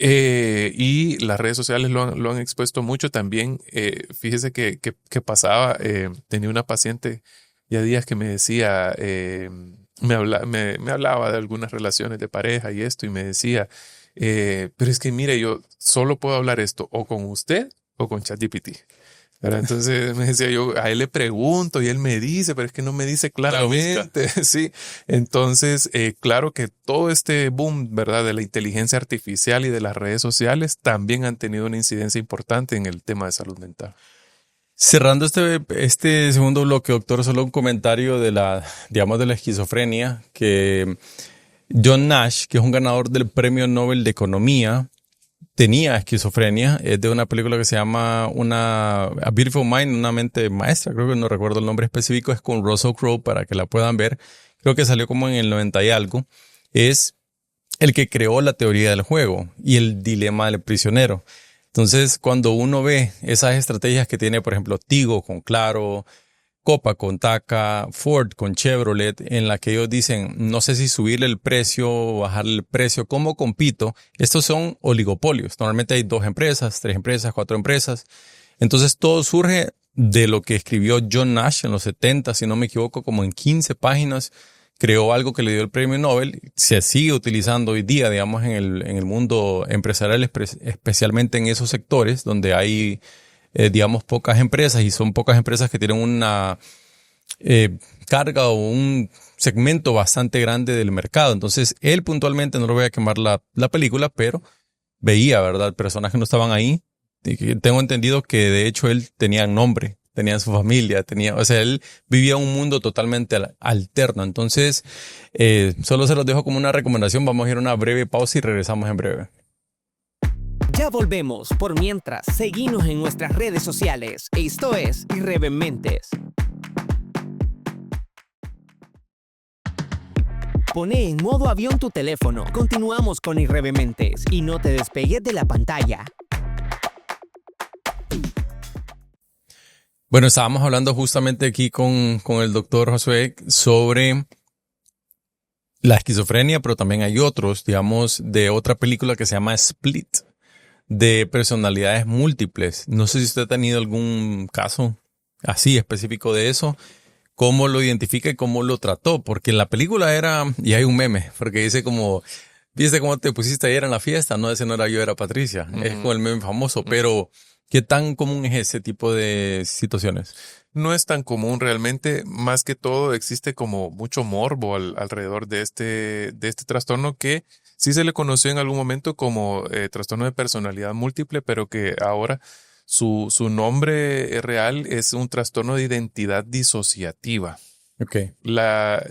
Y las redes sociales lo han expuesto mucho también. Fíjese que pasaba, tenía una paciente ya días que me decía, me hablaba de algunas relaciones de pareja y esto, y me decía, pero es que mire, yo solo puedo hablar esto o con usted o con ChatGPT. ¿Verdad? Entonces me decía yo, a él le pregunto y él me dice, pero es que no me dice claramente. Sí. Entonces, claro que todo este boom, ¿verdad?, de la inteligencia artificial y de las redes sociales también han tenido una incidencia importante en el tema de salud mental.
Cerrando este segundo bloque, doctor, solo un comentario de la esquizofrenia, que John Nash, que es un ganador del Premio Nobel de Economía, tenía esquizofrenia. Es de una película que se llama A Beautiful Mind, una mente maestra, creo que no recuerdo el nombre específico, es con Russell Crowe para que la puedan ver. Creo que salió como en el 90 y algo. Es el que creó la teoría del juego y el dilema del prisionero. Entonces, cuando uno ve esas estrategias que tiene, por ejemplo, Tigo con Claro, Copa con Taca, Ford con Chevrolet, en la que ellos dicen, no sé si subirle el precio o bajarle el precio, ¿cómo compito? Estos son oligopolios. Normalmente hay 2 empresas, 3 empresas, 4 empresas. Entonces todo surge de lo que escribió John Nash en los 70, si no me equivoco, como en 15 páginas. Creó algo que le dio el premio Nobel. Se sigue utilizando hoy día, digamos, en el mundo empresarial, especialmente en esos sectores donde hay digamos, pocas empresas, y son pocas empresas que tienen una carga o un segmento bastante grande del mercado. Entonces, él puntualmente, no lo voy a quemar la película, pero veía, ¿verdad?, personas que no estaban ahí. Y tengo entendido que de hecho él tenía nombre, tenía su familia, o sea, él vivía un mundo totalmente alterno. Entonces, solo se los dejo como una recomendación. Vamos a ir a una breve pausa y regresamos en breve.
Ya volvemos. Por mientras, seguinos en nuestras redes sociales. Esto es Irreverentes. Poné en modo avión tu teléfono. Continuamos con Irreverentes y no te despegues de la pantalla.
Bueno, estábamos hablando justamente aquí con el doctor Josué sobre la esquizofrenia, pero también hay otros, digamos, de otra película que se llama Split, de personalidades múltiples. No sé si usted ha tenido algún caso así específico de eso, cómo lo identifica y cómo lo trató, porque en la película y hay un meme, porque dice como, ¿viste cómo te pusiste ayer en la fiesta? No, ese no era yo, era Patricia. Es como el meme famoso, pero ¿qué tan común es ese tipo de situaciones?
No es tan común realmente. Más que todo existe como mucho morbo alrededor de este trastorno, que sí se le conoció en algún momento como trastorno de personalidad múltiple, pero que ahora su nombre real es un trastorno de identidad disociativa.
Okay.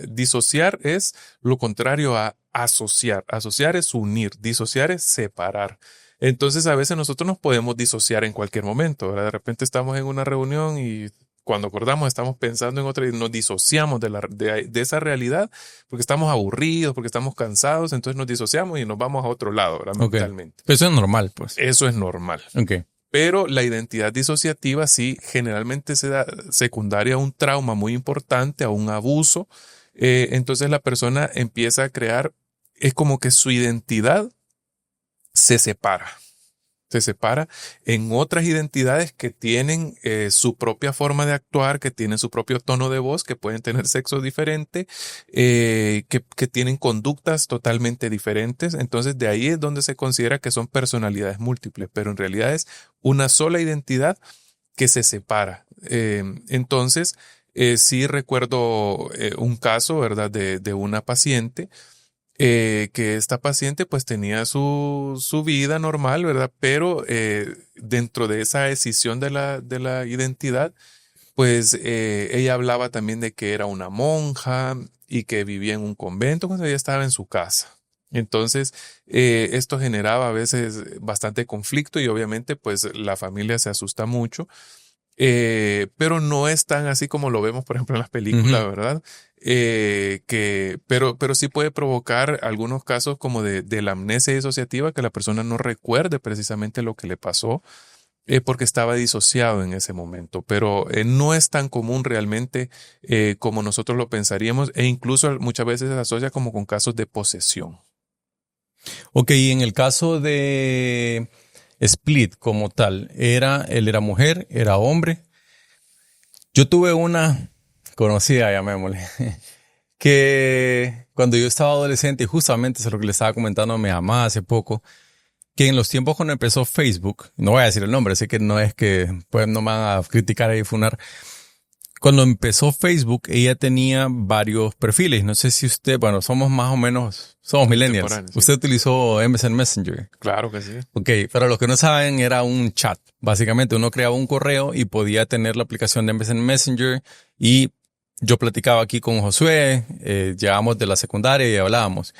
Disociar es lo contrario a asociar. Asociar es unir, disociar es separar. Entonces a veces nosotros nos podemos disociar en cualquier momento, ¿verdad? De repente estamos en una reunión y cuando acordamos estamos pensando en otra y nos disociamos de esa realidad porque estamos aburridos, porque estamos cansados, entonces nos disociamos y nos vamos a otro lado, ¿verdad?
Okay.
Mentalmente.
Pero eso es normal, pues.
Eso es normal.
Okay.
Pero la identidad disociativa sí generalmente se da secundaria a un trauma muy importante, a un abuso. Entonces la persona empieza a crear, es como que su identidad se separa en otras identidades que tienen su propia forma de actuar, que tienen su propio tono de voz, que pueden tener sexo diferente, que tienen conductas totalmente diferentes. Entonces de ahí es donde se considera que son personalidades múltiples, pero en realidad es una sola identidad que se separa. Entonces sí recuerdo un caso, ¿verdad?, de una paciente, que esta paciente pues tenía su vida normal, ¿verdad? Pero dentro de esa escisión de la identidad, pues ella hablaba también de que era una monja y que vivía en un convento cuando ella estaba en su casa. Entonces, esto generaba a veces bastante conflicto y obviamente pues la familia se asusta mucho. Pero no es tan así como lo vemos, por ejemplo, en las películas, ¿verdad? Pero sí puede provocar algunos casos como de la amnesia disociativa, que la persona no recuerde precisamente lo que le pasó, porque estaba disociado en ese momento. Pero no es tan común realmente como nosotros lo pensaríamos, e incluso muchas veces se asocia como con casos de posesión.
Ok, y en el caso de Split como tal, él era mujer, era hombre. Yo tuve una conocida, llamémosle, que cuando yo estaba adolescente, y justamente eso es lo que le estaba comentando a mi mamá hace poco, que en los tiempos cuando empezó Facebook, no voy a decir el nombre, sé que no es que pues no me van a criticar y funar. Cuando empezó Facebook, ella tenía varios perfiles. No sé si usted, bueno, somos más o menos, somos millennials.
Contemporáneos, sí.
Usted utilizó MSN Messenger.
Claro que sí.
Ok, para los que no saben, era un chat. Básicamente uno creaba un correo y podía tener la aplicación de MSN Messenger y yo platicaba aquí con Josué, llegábamos de la secundaria y hablábamos.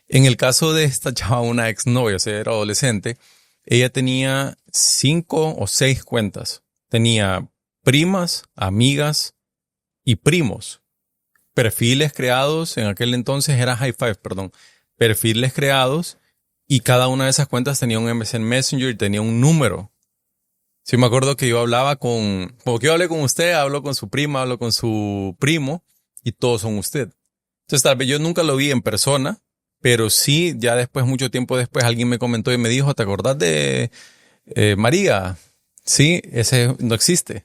En el caso de esta chava, una exnovia, o sea, era adolescente, ella tenía 5 o 6 cuentas. Tenía primas, amigas y primos. Perfiles creados, en aquel entonces era High Five, perdón. Perfiles creados y cada una de esas cuentas tenía un MSN Messenger y tenía un número. Sí, me acuerdo que yo hablaba como que yo hablé con usted, hablo con su prima, hablo con su primo y todos son usted. Entonces tal vez yo nunca lo vi en persona, pero sí, ya después, mucho tiempo después, alguien me comentó y me dijo, ¿te acordás de María? Sí, ese no existe.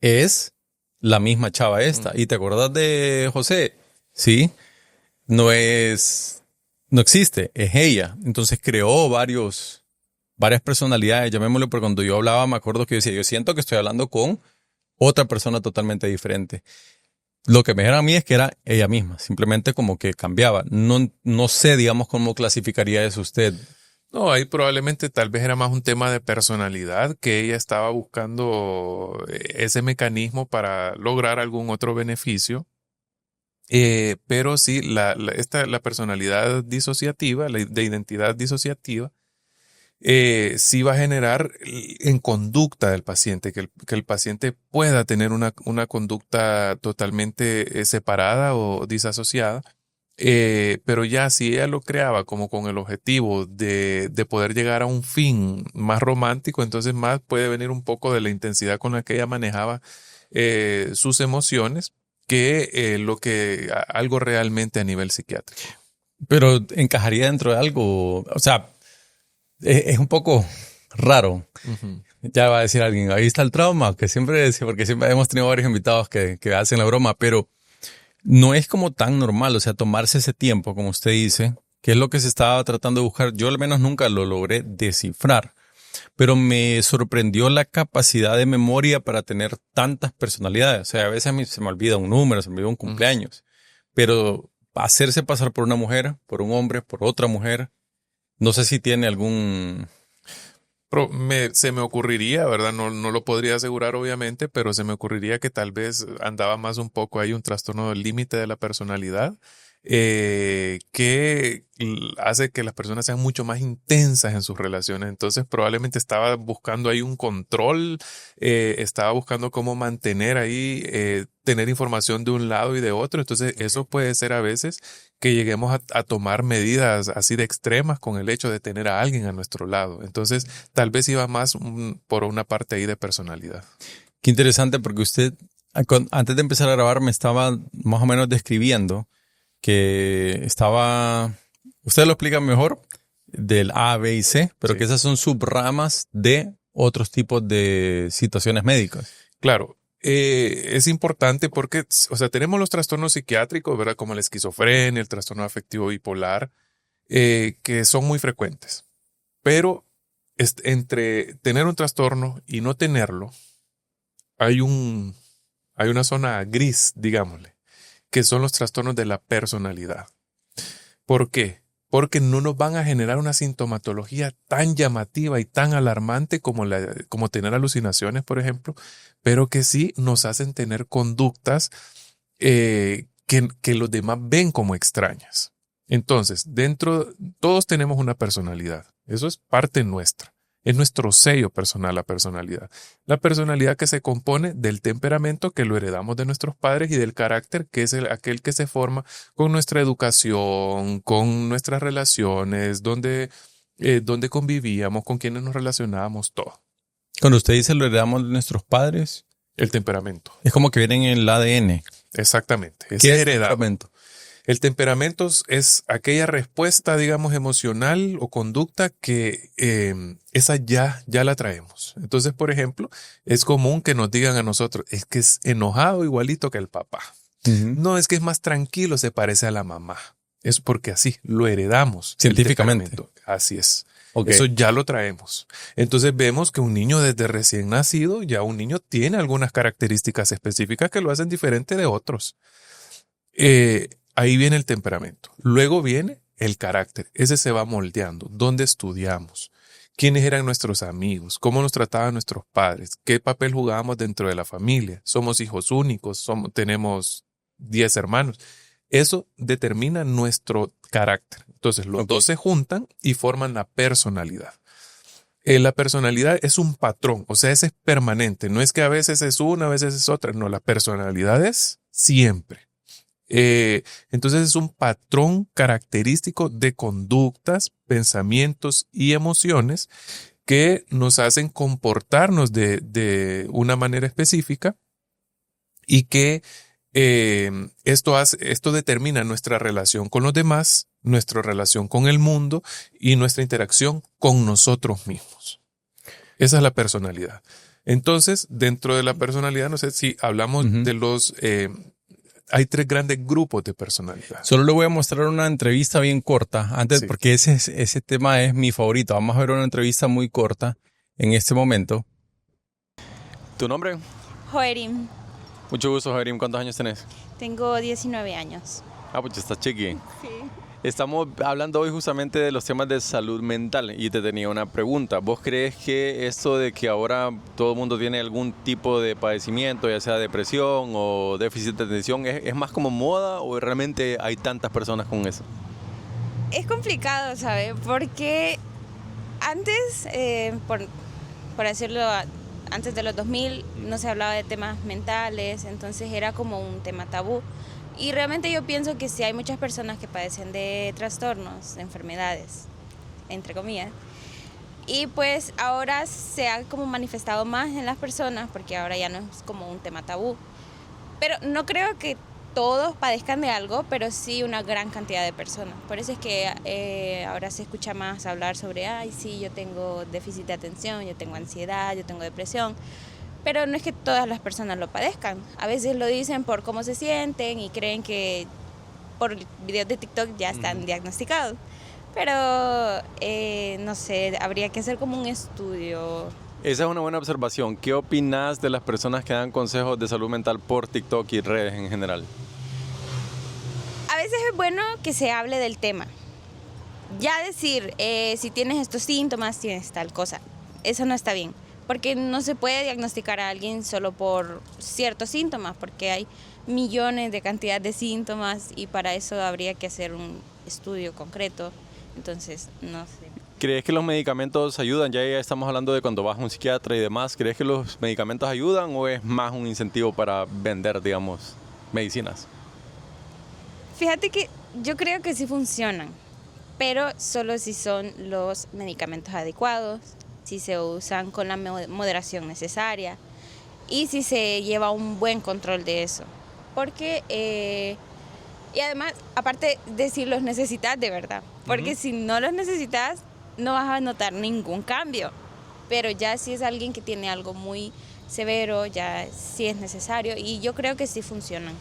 Es la misma chava esta. ¿Y te acordás de José? Sí, no existe, es ella. Entonces creó varias personalidades, llamémosle, porque cuando yo hablaba me acuerdo que yo decía, yo siento que estoy hablando con otra persona totalmente diferente. Lo que me era a mí es que era ella misma, simplemente como que cambiaba. No sé, digamos, cómo clasificaría eso usted.
No, ahí probablemente tal vez era más un tema de personalidad, que ella estaba buscando ese mecanismo para lograr algún otro beneficio. Pero sí, la personalidad disociativa, de identidad disociativa, sí va a generar en conducta del paciente, que el paciente pueda tener una conducta totalmente separada o disasociada. Pero ya si ella lo creaba como con el objetivo de poder llegar a un fin más romántico, entonces más puede venir un poco de la intensidad con la que ella manejaba sus emociones que algo realmente a nivel psiquiátrico.
Pero encajaría dentro de algo, o sea, es un poco raro.
Ujú.
Ya va a decir alguien, ahí está el trauma, que siempre, porque siempre hemos tenido varios invitados que hacen la broma, pero no es como tan normal, o sea, tomarse ese tiempo, como usted dice, que es lo que se estaba tratando de buscar. Yo al menos nunca lo logré descifrar, pero me sorprendió la capacidad de memoria para tener tantas personalidades. O sea, a veces a mí se me olvida un número, se me olvida un cumpleaños, pero hacerse pasar por una mujer, por un hombre, por otra mujer, no sé si tiene algún...
Se me ocurriría, ¿verdad? No lo podría asegurar obviamente, pero se me ocurriría que tal vez andaba más un poco ahí un trastorno del límite de la personalidad, que hace que las personas sean mucho más intensas en sus relaciones. Entonces probablemente estaba buscando ahí un control, estaba buscando cómo mantener ahí, tener información de un lado y de otro. Entonces eso puede ser a veces que lleguemos a tomar medidas así de extremas con el hecho de tener a alguien a nuestro lado. Entonces tal vez iba más por una parte ahí de personalidad.
Qué interesante, porque usted, antes de empezar a grabar, me estaba más o menos describiendo que estaba, usted lo explica mejor, del A, B y C, pero
Sí.
que esas son subramas de otros tipos de situaciones médicas.
Claro, es importante porque, o sea, tenemos los trastornos psiquiátricos, ¿verdad? Como la esquizofrenia, el trastorno afectivo bipolar, que son muy frecuentes. Pero entre tener un trastorno y no tenerlo, hay una zona gris, digámosle, que son los trastornos de la personalidad. ¿Por qué? Porque no nos van a generar una sintomatología tan llamativa y tan alarmante como tener alucinaciones, por ejemplo, pero que sí nos hacen tener conductas que los demás ven como extrañas. Entonces, todos tenemos una personalidad. Eso es parte nuestra. Es nuestro sello personal, la personalidad. La personalidad que se compone del temperamento que lo heredamos de nuestros padres y del carácter que es aquel que se forma con nuestra educación, con nuestras relaciones, donde convivíamos, con quienes nos relacionábamos, todo.
Cuando usted dice lo heredamos de nuestros padres,
El temperamento.
es como que vienen en el ADN.
Exactamente. Es
¿Qué es
heredado.
temperamento?
El temperamento es aquella respuesta, digamos, emocional o conducta que esa ya la traemos. Entonces, por ejemplo, es común que nos digan a nosotros, es que es enojado igualito que el papá. No, es que es más tranquilo, se parece a la mamá. Es porque así lo heredamos.
Científicamente.
Así es.
Okay.
Eso ya lo traemos. Entonces vemos que un niño desde recién nacido, ya un niño tiene algunas características específicas que lo hacen diferente de otros. Ahí viene el temperamento. Luego viene el carácter. Ese se va moldeando. ¿Dónde estudiamos? ¿Quiénes eran nuestros amigos? ¿Cómo nos trataban nuestros padres? ¿Qué papel jugábamos dentro de la familia? ¿Somos hijos únicos? ¿Tenemos 10 hermanos? Eso determina nuestro carácter. Entonces, los dos se juntan y forman la personalidad. La personalidad es un patrón, o sea, ese es permanente. No es que a veces es una, a veces es otra. No, la personalidad es siempre. Entonces es un patrón característico de conductas, pensamientos y emociones que nos hacen comportarnos de una manera específica y que esto determina nuestra relación con los demás, nuestra relación con el mundo y nuestra interacción con nosotros mismos. Esa es la personalidad. Entonces, dentro de la personalidad, no sé si hablamos de los... hay 3 grandes grupos de personalidad.
Solo le voy a mostrar una entrevista bien corta antes, porque ese tema es mi favorito. Vamos a ver una entrevista muy corta en este momento. ¿Tu nombre?
Joerim,
Mucho gusto, Javier. ¿Cuántos años tenés?
tengo 19 años.
Pues ya estás chiqui.
Sí.
Estamos hablando hoy justamente de los temas de salud mental y te tenía una pregunta. ¿Vos crees que esto de que ahora todo el mundo tiene algún tipo de padecimiento, ya sea depresión o déficit de atención, es más como moda o realmente hay tantas personas con eso?
Es complicado, ¿sabes? Porque antes, por decirlo, antes de los 2000 no se hablaba de temas mentales, entonces era como un tema tabú. Y realmente yo pienso que sí hay muchas personas que padecen de trastornos, de enfermedades, entre comillas. Y pues ahora se ha como manifestado más en las personas porque ahora ya no es como un tema tabú. Pero no creo que todos padezcan de algo, pero sí una gran cantidad de personas. Por eso es que ahora se escucha más hablar sobre, ay, sí, yo tengo déficit de atención, yo tengo ansiedad, yo tengo depresión. Pero no es que todas las personas lo padezcan. A veces lo dicen por cómo se sienten y creen que por videos de TikTok ya están diagnosticados. Pero no sé, habría que hacer como un estudio.
Esa es una buena observación. ¿Qué opinas de las personas que dan consejos de salud mental por TikTok y redes en general?
A veces es bueno que se hable del tema. Ya decir, si tienes estos síntomas, tienes tal cosa. Eso no está bien. Porque no se puede diagnosticar a alguien solo por ciertos síntomas, porque hay millones de cantidad de síntomas y para eso habría que hacer un estudio concreto. Entonces, no sé.
¿Crees que los medicamentos ayudan? Ya estamos hablando de cuando vas a un psiquiatra y demás. ¿Crees que los medicamentos ayudan o es más un incentivo para vender, digamos, medicinas?
Fíjate que yo creo que sí funcionan, pero solo si son los medicamentos adecuados, si se usan con la moderación necesaria y si se lleva un buen control de eso. Porque, y además, aparte de si los necesitas de verdad, porque si no los necesitas, no vas a notar ningún cambio. Pero ya si es alguien que tiene algo muy severo, ya sí es necesario y yo creo que sí funcionan.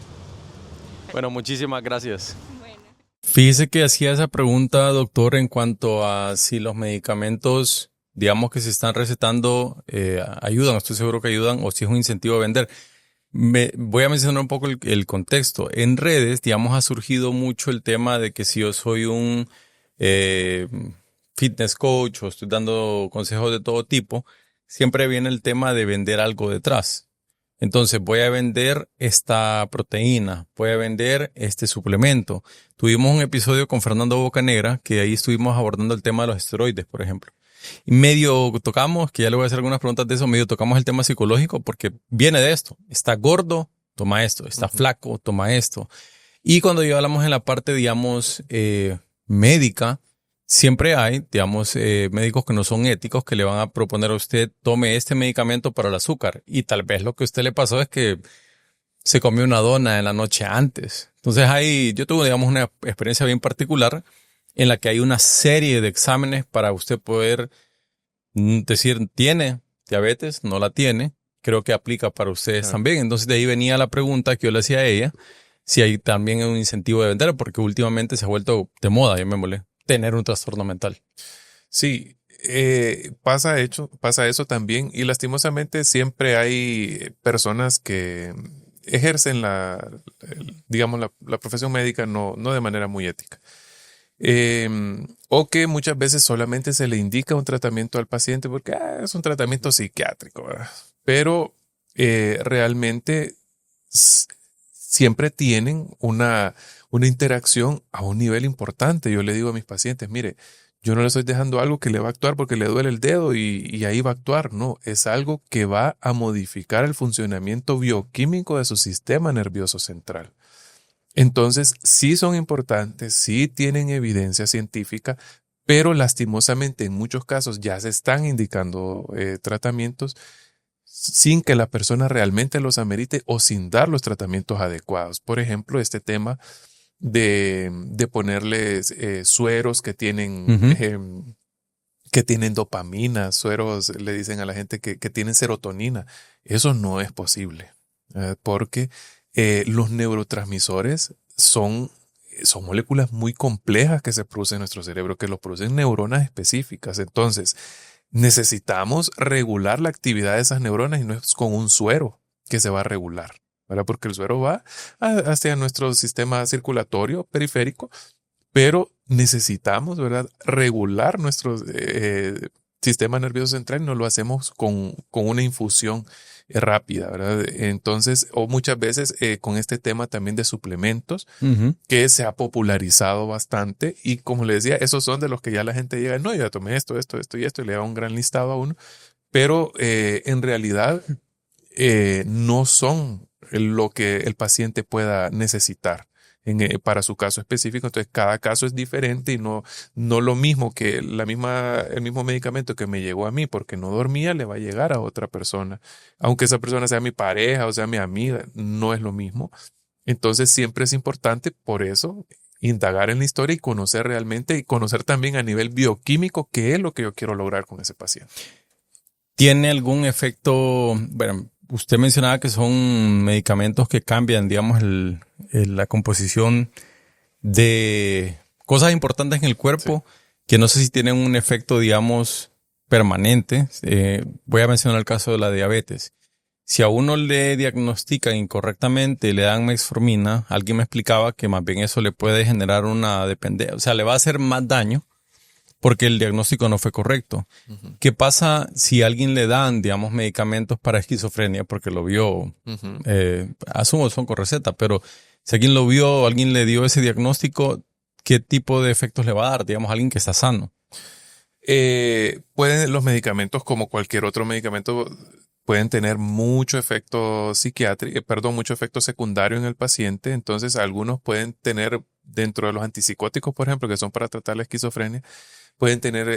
Bueno, muchísimas gracias.
Bueno.
Fíjese que hacía esa pregunta, doctor, en cuanto a si los medicamentos, digamos, que se están recetando, ayudan, estoy seguro que ayudan, o si es un incentivo a vender. Voy a mencionar un poco el contexto. En redes, digamos, ha surgido mucho el tema de que si yo soy un fitness coach o estoy dando consejos de todo tipo, siempre viene el tema de vender algo detrás. Entonces voy a vender esta proteína, voy a vender este suplemento. Tuvimos un episodio con Fernando Bocanegra que ahí estuvimos abordando el tema de los esteroides, por ejemplo. Y medio tocamos, que ya le voy a hacer algunas preguntas de eso, medio tocamos el tema psicológico porque viene de esto. Está gordo, toma esto. Está flaco, toma esto. Y cuando ya hablamos en la parte, digamos, médica, siempre hay, digamos, médicos que no son éticos que le van a proponer a usted, tome este medicamento para el azúcar. Y tal vez lo que a usted le pasó es que se comió una dona en la noche antes. Entonces yo tuve, digamos, una experiencia bien particular en la que hay una serie de exámenes para usted poder decir, ¿tiene diabetes? ¿No la tiene? Creo que aplica para ustedes también. Entonces de ahí venía la pregunta que yo le hacía a ella, si hay también un incentivo de vender, porque últimamente se ha vuelto de moda, llamémosle, tener un trastorno mental.
Sí, pasa eso también, y lastimosamente siempre hay personas que ejercen digamos, la profesión médica no de manera muy ética. O que muchas veces solamente se le indica un tratamiento al paciente porque es un tratamiento psiquiátrico, ¿verdad? Pero realmente siempre tienen una interacción a un nivel importante. Yo le digo a mis pacientes, mire, yo no le estoy dejando algo que le va a actuar porque le duele el dedo y ahí va a actuar. No, es algo que va a modificar el funcionamiento bioquímico de su sistema nervioso central. Entonces, sí son importantes, sí tienen evidencia científica, pero lastimosamente en muchos casos ya se están indicando tratamientos sin que la persona realmente los amerite o sin dar los tratamientos adecuados. Por ejemplo, este tema de ponerles sueros que tienen, que tienen dopamina, sueros, le dicen a la gente que tienen serotonina. Eso no es posible, porque los neurotransmisores son moléculas muy complejas que se producen en nuestro cerebro, que lo producen neuronas específicas. Entonces, necesitamos regular la actividad de esas neuronas y no es con un suero que se va a regular, ¿verdad? Porque el suero va hacia nuestro sistema circulatorio periférico, pero necesitamos, ¿verdad?, regular nuestro sistema nervioso central y no lo hacemos con una infusión rápida, ¿verdad? Entonces, o muchas veces con este tema también de suplementos que se ha popularizado bastante y como les decía, esos son de los que ya la gente llega, no, yo ya tomé esto y le da un gran listado a uno, pero en realidad no son lo que el paciente pueda necesitar para su caso específico. Entonces cada caso es diferente y no lo mismo que el mismo medicamento que me llegó a mí porque no dormía le va a llegar a otra persona, aunque esa persona sea mi pareja o sea mi amiga, no es lo mismo. Entonces siempre es importante por eso indagar en la historia y conocer realmente y conocer también a nivel bioquímico qué es lo que yo quiero lograr con ese paciente.
¿Tiene algún efecto? Bueno, usted mencionaba que son medicamentos que cambian, digamos, la composición de cosas importantes en el cuerpo, sí, que no sé si tienen un efecto, digamos, permanente. Voy a mencionar el caso de la diabetes. Si a uno le diagnostican incorrectamente, le dan metformina, alguien me explicaba que más bien eso le puede generar una dependencia, o sea, le va a hacer más daño porque el diagnóstico no fue correcto. Uh-huh. ¿Qué pasa si a alguien le dan, digamos, medicamentos para esquizofrenia porque lo vio? Uh-huh. Asumo son con receta, pero si alguien lo vio, alguien le dio ese diagnóstico, ¿qué tipo de efectos le va a dar, digamos, a alguien que está sano?
Los medicamentos, como cualquier otro medicamento, pueden tener mucho efecto mucho efecto secundario en el paciente. Entonces, algunos pueden tener, dentro de los antipsicóticos, por ejemplo, que son para tratar la esquizofrenia, pueden tener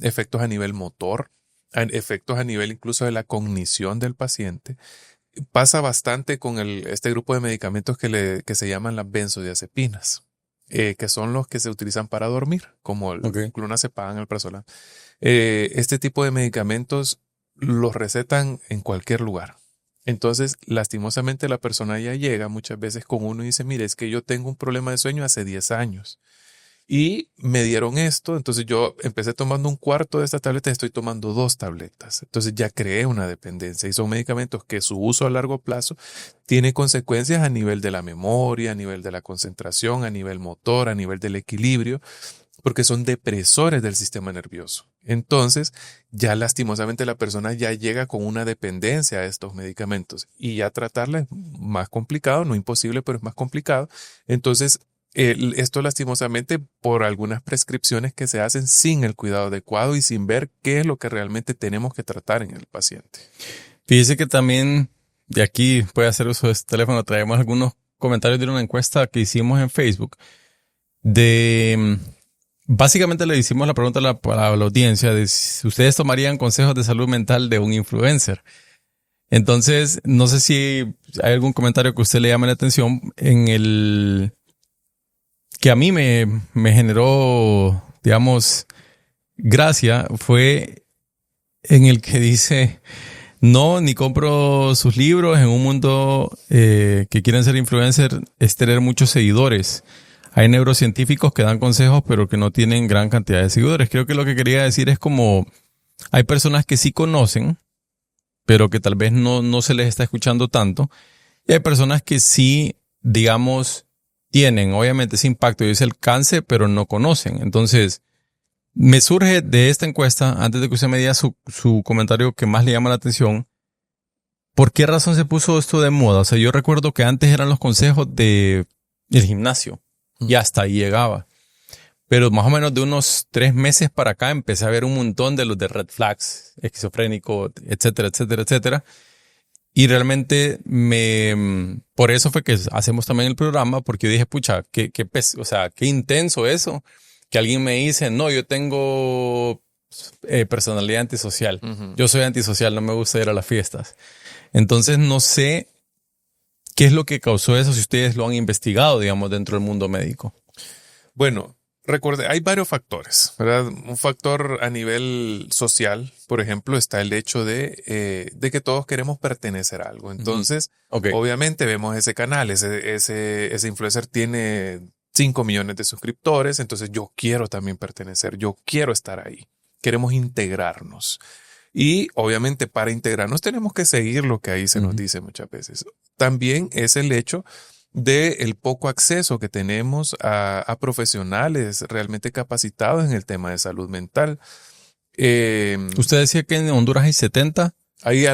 efectos a nivel motor, efectos a nivel incluso de la cognición del paciente. Pasa bastante con este grupo de medicamentos que se llaman las benzodiazepinas, que son los que se utilizan para dormir, como el clonazepam, el prazolam. Este tipo de medicamentos los recetan en cualquier lugar. Entonces, lastimosamente, la persona ya llega muchas veces con uno y dice, mire, es que yo tengo un problema de sueño hace 10 años y me dieron esto, entonces yo empecé tomando un cuarto de estas tabletas y estoy tomando 2 tabletas. Entonces ya creé una dependencia y son medicamentos que su uso a largo plazo tiene consecuencias a nivel de la memoria, a nivel de la concentración, a nivel motor, a nivel del equilibrio, porque son depresores del sistema nervioso. Entonces, ya lastimosamente la persona ya llega con una dependencia a estos medicamentos y ya tratarla es más complicado, no imposible, pero es más complicado. Entonces, esto lastimosamente por algunas prescripciones que se hacen sin el cuidado adecuado y sin ver qué es lo que realmente tenemos que tratar en el paciente.
Fíjese que también de aquí puede hacer uso de este teléfono. Traemos algunos comentarios de una encuesta que hicimos en Facebook básicamente le hicimos la pregunta a la audiencia de si ustedes tomarían consejos de salud mental de un influencer. Entonces, no sé si hay algún comentario que a usted le llame la atención en el que a mí me generó, digamos, gracia, fue en el que dice, no, ni compro sus libros en un mundo que quieren ser influencer, es tener muchos seguidores. Hay neurocientíficos que dan consejos, pero que no tienen gran cantidad de seguidores. Creo que lo que quería decir es como, hay personas que sí conocen, pero que tal vez no se les está escuchando tanto. Y hay personas que sí, digamos, tienen obviamente ese impacto y ese alcance, pero no conocen. Entonces, me surge de esta encuesta, antes de que usted me diga su comentario que más le llama la atención, ¿por qué razón se puso esto de moda? O sea, yo recuerdo que antes eran los consejos del gimnasio y hasta ahí llegaba. Pero más o menos de unos 3 meses para acá empecé a ver un montón de los de red flags, esquizofrénico, etcétera, etcétera, etcétera. Y realmente por eso fue que hacemos también el programa, porque yo dije, pucha, qué intenso eso. Que alguien me dice, no, yo tengo personalidad antisocial.
Ujú.
Yo soy antisocial, no me gusta ir a las fiestas. Entonces no sé qué es lo que causó eso, si ustedes lo han investigado, digamos, dentro del mundo médico.
Bueno, recuerde, hay varios factores, ¿verdad? Un factor a nivel social, por ejemplo, está el hecho de que todos queremos pertenecer a algo. Entonces,
Okay.
obviamente vemos ese canal, ese influencer tiene 5 millones de suscriptores, entonces yo quiero también pertenecer, yo quiero estar ahí. Queremos integrarnos. Y obviamente para integrarnos tenemos que seguir lo que ahí se nos dice muchas veces. También es el hecho del poco acceso que tenemos a profesionales realmente capacitados en el tema de salud mental.
Usted decía que en Honduras hay 70.
Hay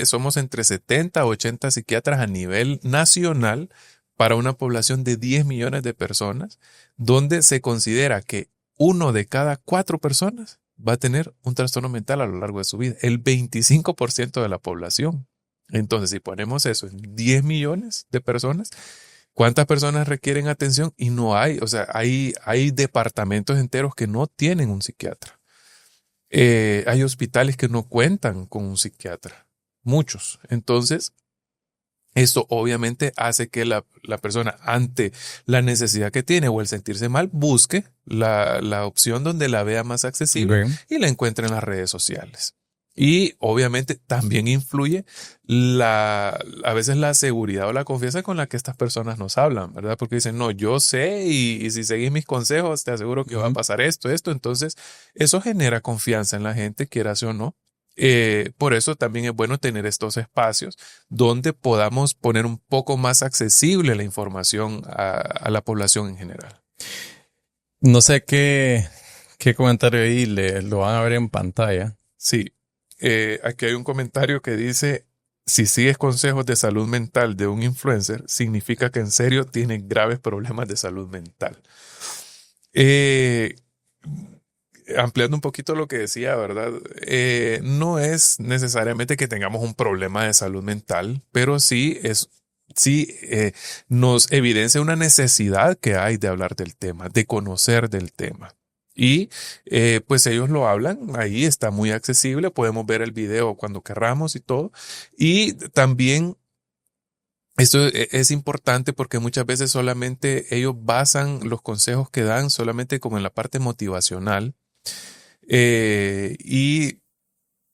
somos entre 70 a 80 psiquiatras a nivel nacional para una población de 10 millones de personas, donde se considera que 1 de cada 4 personas va a tener un trastorno mental a lo largo de su vida, el 25% de la población. Entonces, si ponemos eso en 10 millones de personas, ¿cuántas personas requieren atención? Y no hay, o sea, hay departamentos enteros que no tienen un psiquiatra. Hay hospitales que no cuentan con un psiquiatra, muchos. Entonces, esto obviamente hace que la persona, ante la necesidad que tiene o el sentirse mal, busque la opción donde la vea más accesible y la encuentre en las redes sociales. Y obviamente también influye a veces la seguridad o la confianza con la que estas personas nos hablan, ¿verdad? Porque dicen, no, yo sé y si seguís mis consejos te aseguro que va a pasar esto. Entonces, eso genera confianza en la gente, quieras o no. Por eso también es bueno tener estos espacios donde podamos poner un poco más accesible la información a la población en general.
No sé qué comentario ahí lo van a ver en pantalla.
Sí, aquí hay un comentario que dice, si sigues consejos de salud mental de un influencer, significa que en serio tiene graves problemas de salud mental. Ampliando un poquito lo que decía, ¿verdad? No es necesariamente que tengamos un problema de salud mental, pero sí nos evidencia una necesidad que hay de hablar del tema, de conocer del tema. Y pues ellos lo hablan, ahí está muy accesible, podemos ver el video cuando querramos y todo. Y también esto es importante porque muchas veces solamente ellos basan los consejos que dan solamente como en la parte motivacional. Y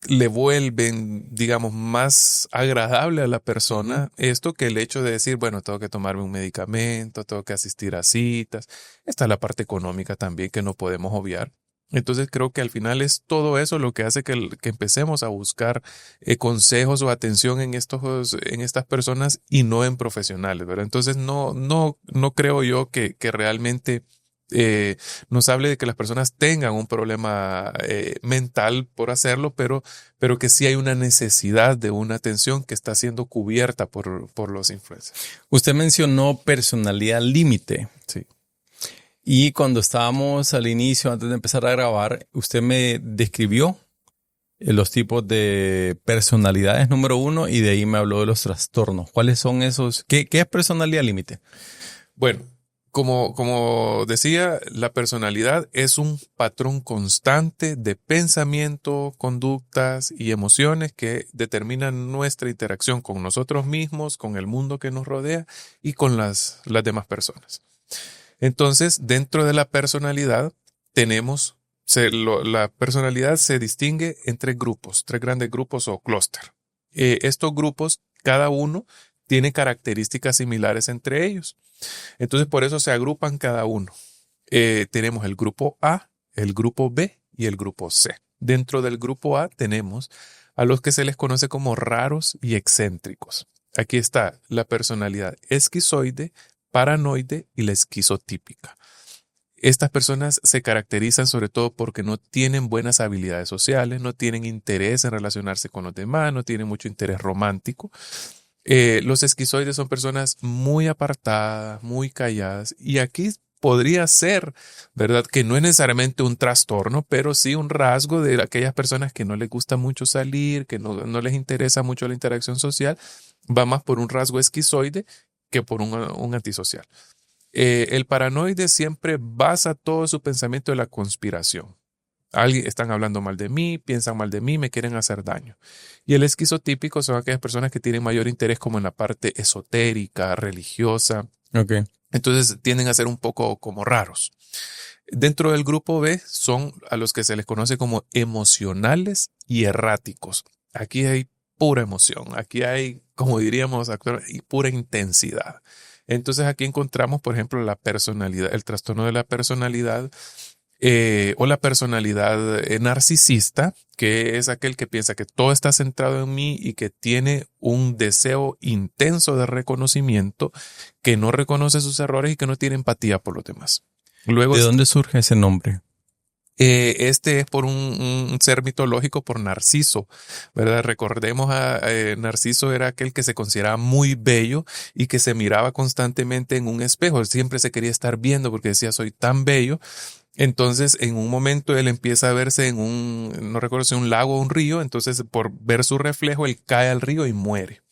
le vuelven, digamos, más agradable a la persona esto que el hecho de decir, bueno, tengo que tomarme un medicamento, tengo que asistir a citas. Está la parte económica también que no podemos obviar. Entonces creo que al final es todo eso lo que hace que empecemos a buscar consejos o atención en estas personas y no en profesionales, ¿verdad? Entonces no creo yo que realmente nos hable de que las personas tengan un problema mental por hacerlo, pero que sí hay una necesidad de una atención que está siendo cubierta por los influencers.
Usted mencionó personalidad límite.
Sí.
Y cuando estábamos al inicio, antes de empezar a grabar, usted me describió los tipos de personalidades número 1 y de ahí me habló de los trastornos. ¿Cuáles son esos? ¿Qué es personalidad límite?
Bueno, Como decía, la personalidad es un patrón constante de pensamiento, conductas y emociones que determinan nuestra interacción con nosotros mismos, con el mundo que nos rodea y con las demás personas. Entonces, dentro de la personalidad la personalidad se distingue en 3 grupos, 3 grandes grupos o clúster. Estos grupos, cada uno tiene características similares entre ellos. Entonces, por eso se agrupan cada uno. Tenemos el grupo A, el grupo B y el grupo C. Dentro del grupo A tenemos a los que se les conoce como raros y excéntricos. Aquí está la personalidad esquizoide, paranoide y la esquizotípica. Estas personas se caracterizan sobre todo porque no tienen buenas habilidades sociales, no tienen interés en relacionarse con los demás, no tienen mucho interés romántico. Los esquizoides son personas muy apartadas, muy calladas, y aquí podría ser, ¿verdad? Que no es necesariamente un trastorno, pero sí un rasgo de aquellas personas que no les gusta mucho salir, que no les interesa mucho la interacción social, va más por un rasgo esquizoide que por un antisocial. El paranoide siempre basa todo su pensamiento en la conspiración. Están hablando mal de mí, piensan mal de mí, me quieren hacer daño. Y el esquizotípico son aquellas personas que tienen mayor interés como en la parte esotérica, religiosa.
Okay.
Entonces tienden a ser un poco como raros. Dentro del grupo B son a los que se les conoce como emocionales y erráticos. Aquí hay pura emoción, aquí hay, como diríamos, pura intensidad. Entonces aquí encontramos, por ejemplo, la personalidad, el trastorno de la personalidad, o la personalidad narcisista, que es aquel que piensa que todo está centrado en mí y que tiene un deseo intenso de reconocimiento, que no reconoce sus errores y que no tiene empatía por los demás. Luego,
¿de dónde surge ese nombre?
Este es por un ser mitológico, por Narciso, ¿verdad? Recordemos Narciso era aquel que se consideraba muy bello y que se miraba constantemente en un espejo. Siempre se quería estar viendo porque decía, soy tan bello. Entonces, en un momento él empieza a verse en no recuerdo si un lago o un río, entonces por ver su reflejo, él cae al río y muere.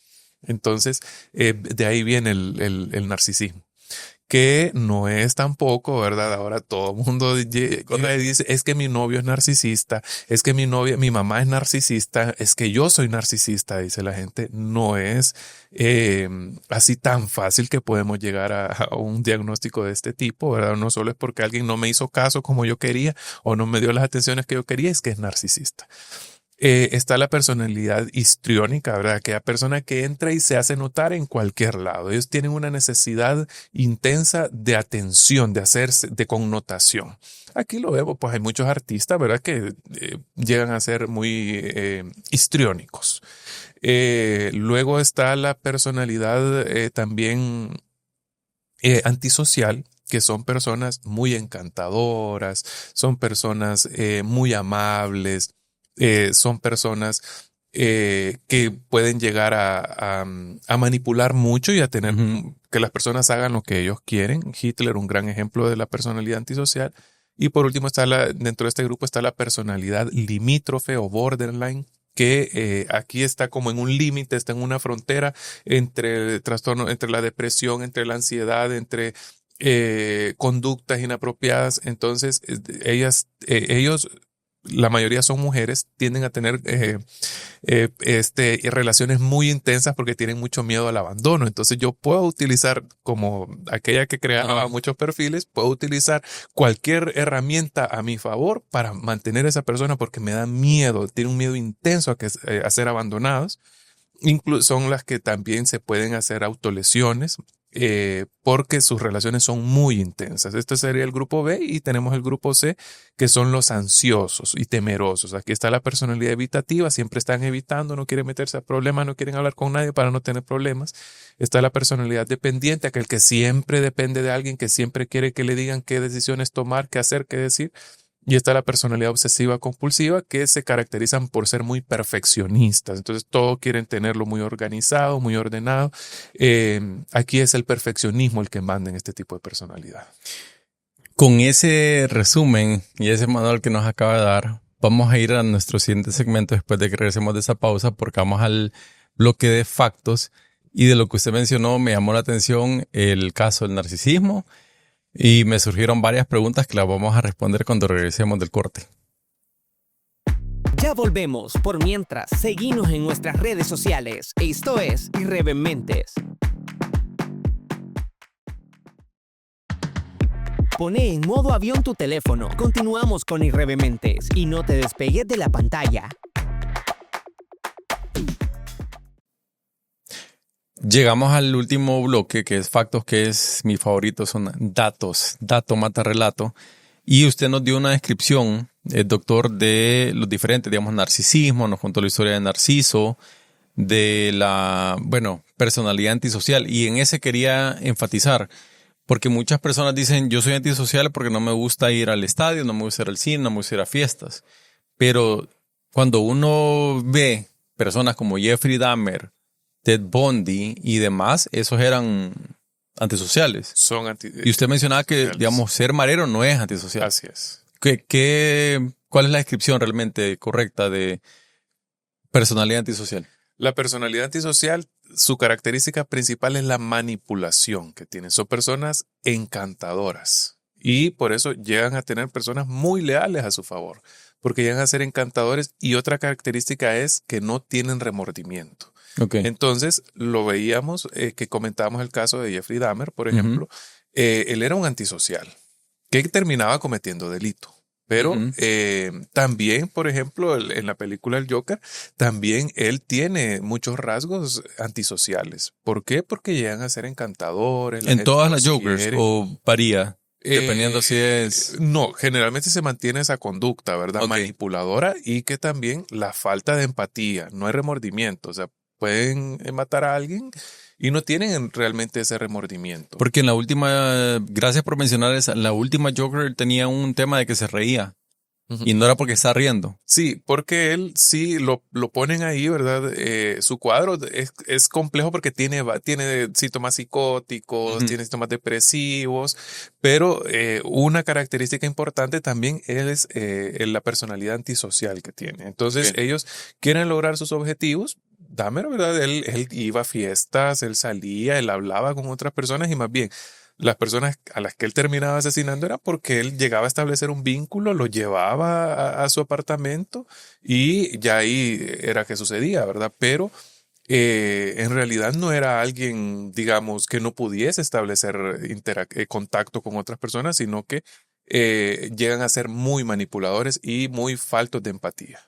Entonces, de ahí viene el narcisismo, que no es tampoco, ¿verdad? Ahora todo el mundo dice, es que mi novio es narcisista, es que mi mamá es narcisista, es que yo soy narcisista, dice la gente. No es así tan fácil que podemos llegar a un diagnóstico de este tipo, ¿verdad? No solo es porque alguien no me hizo caso como yo quería o no me dio las atenciones que yo quería, es que es narcisista. Está la personalidad histriónica, ¿verdad? Aquella persona que entra y se hace notar en cualquier lado. Ellos tienen una necesidad intensa de atención, de connotación. Aquí lo vemos, pues hay muchos artistas, ¿verdad? Que llegan a ser muy histriónicos. Luego está la personalidad también antisocial, que son personas muy encantadoras, son personas muy amables. Son personas que pueden llegar a manipular mucho y a tener que las personas hagan lo que ellos quieren. Hitler, un gran ejemplo de la personalidad antisocial. Y por último, dentro de este grupo está la personalidad limítrofe o borderline, que aquí está como en un límite, está en una frontera entre el trastorno, entre la depresión, entre la ansiedad, entre conductas inapropiadas. Entonces, ellos, la mayoría son mujeres, tienden a tener relaciones muy intensas porque tienen mucho miedo al abandono. Entonces yo puedo utilizar, como aquella que creaba muchos perfiles, puedo utilizar cualquier herramienta a mi favor para mantener a esa persona porque me da miedo, tiene un miedo intenso a ser abandonados. Son las que también se pueden hacer autolesiones, porque sus relaciones son muy intensas. Este sería el grupo B, y tenemos el grupo C, que son los ansiosos y temerosos. Aquí está la personalidad evitativa, siempre están evitando, no quieren meterse a problemas, no quieren hablar con nadie para no tener problemas. Está la personalidad dependiente, aquel que siempre depende de alguien, que siempre quiere que le digan qué decisiones tomar, qué hacer, qué decir. Y está la personalidad obsesiva compulsiva, que se caracterizan por ser muy perfeccionistas. Entonces todo quieren tenerlo muy organizado, muy ordenado. Aquí es el perfeccionismo el que manda en este tipo de personalidad.
Con ese resumen y ese manual que nos acaba de dar, vamos a ir a nuestro siguiente segmento después de que regresemos de esa pausa, porque vamos al bloque de factos. Y de lo que usted mencionó, me llamó la atención el caso del narcisismo. Y me surgieron varias preguntas que las vamos a responder cuando regresemos del corte.
Ya volvemos. Por mientras, seguinos en nuestras redes sociales. Esto es Irreverentes. Poné en modo avión tu teléfono. Continuamos con Irreverentes y no te despegues de la pantalla.
Llegamos al último bloque, que es factos, que es mi favorito, son datos. Dato mata relato. Y usted nos dio una descripción, el doctor, de los diferentes, digamos, narcisismo, nos contó la historia de Narciso, de la, personalidad antisocial. Y en ese quería enfatizar, porque muchas personas dicen, yo soy antisocial porque no me gusta ir al estadio, no me gusta ir al cine, no me gusta ir a fiestas. Pero cuando uno ve personas como Jeffrey Dahmer, Ted Bundy y demás, esos eran antisociales.
Son
Y usted mencionaba que,
antisociales.
digamos, ser marero no es antisocial.
Así es.
¿Cuál es la descripción realmente correcta de personalidad antisocial?
La personalidad antisocial, su característica principal es la manipulación que tienen. Son personas encantadoras y por eso llegan a tener personas muy leales a su favor, porque llegan a ser encantadores, y otra característica es que no tienen remordimiento.
Okay.
Entonces, lo veíamos, que comentábamos el caso de Jeffrey Dahmer, por ejemplo. Él era un antisocial que terminaba cometiendo delito. Pero también, por ejemplo, en la película El Joker, también él tiene muchos rasgos antisociales. ¿Por qué? Porque llegan a ser encantadores.
¿En todas las
los
Jokers
quiere.
o varía? Dependiendo si es...
No, generalmente se mantiene esa conducta, ¿verdad?
Ok.
Manipuladora, y que también la falta de empatía, no hay remordimiento. O sea, pueden matar a alguien y no tienen realmente ese remordimiento.
Porque en la última, gracias por mencionar esa, en la última Joker tenía un tema de que se reía. Y no era porque está riendo.
Sí, porque él sí lo ponen ahí, ¿verdad? Su cuadro es complejo porque tiene síntomas psicóticos, tiene síntomas depresivos, pero una característica importante también es la personalidad antisocial que tiene. Entonces, ellos quieren lograr sus objetivos. Dahmer, ¿verdad? Él iba a fiestas, él salía, él hablaba con otras personas, y más bien las personas a las que él terminaba asesinando era porque él llegaba a establecer un vínculo, lo llevaba a su apartamento y ya ahí era que sucedía, ¿verdad? Pero en realidad no era alguien, digamos, que no pudiese establecer contacto con otras personas, sino que llegan a ser muy manipuladores y muy faltos de empatía.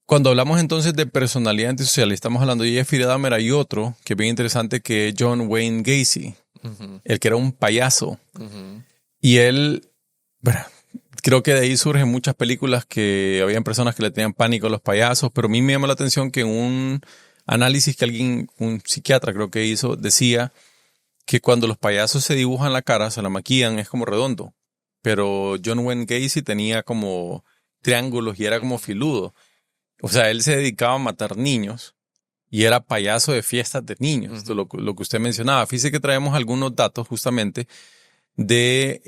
Cuando hablamos entonces de personalidad antisocial, estamos hablando de Jeffrey Dahmer. Hay otro que es bien interesante, que es John Wayne Gacy, el que era un payaso. Y él, creo que de ahí surgen muchas películas que habían personas que le tenían pánico a los payasos, pero a mí me llama la atención que un análisis que un psiquiatra creo que hizo, decía que cuando los payasos se dibujan la cara, se la maquillan, es como redondo. Pero John Wayne Gacy tenía como triángulos y era como filudo. O sea, él se dedicaba a matar niños y era payaso de fiestas de niños. Esto, lo que usted mencionaba. Fíjese que traemos algunos datos justamente de...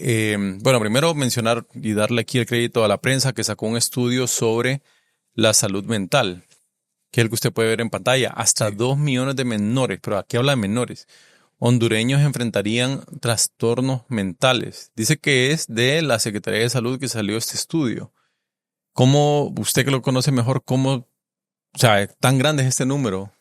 primero mencionar y darle aquí el crédito a la prensa, que sacó un estudio sobre la salud mental, que es el que usted puede ver en pantalla. Hasta 2 millones de menores, pero aquí habla de menores, hondureños enfrentarían trastornos mentales. Dice que es de la Secretaría de Salud que salió este estudio. ¿Cómo, usted que lo conoce mejor, tan grande es este número?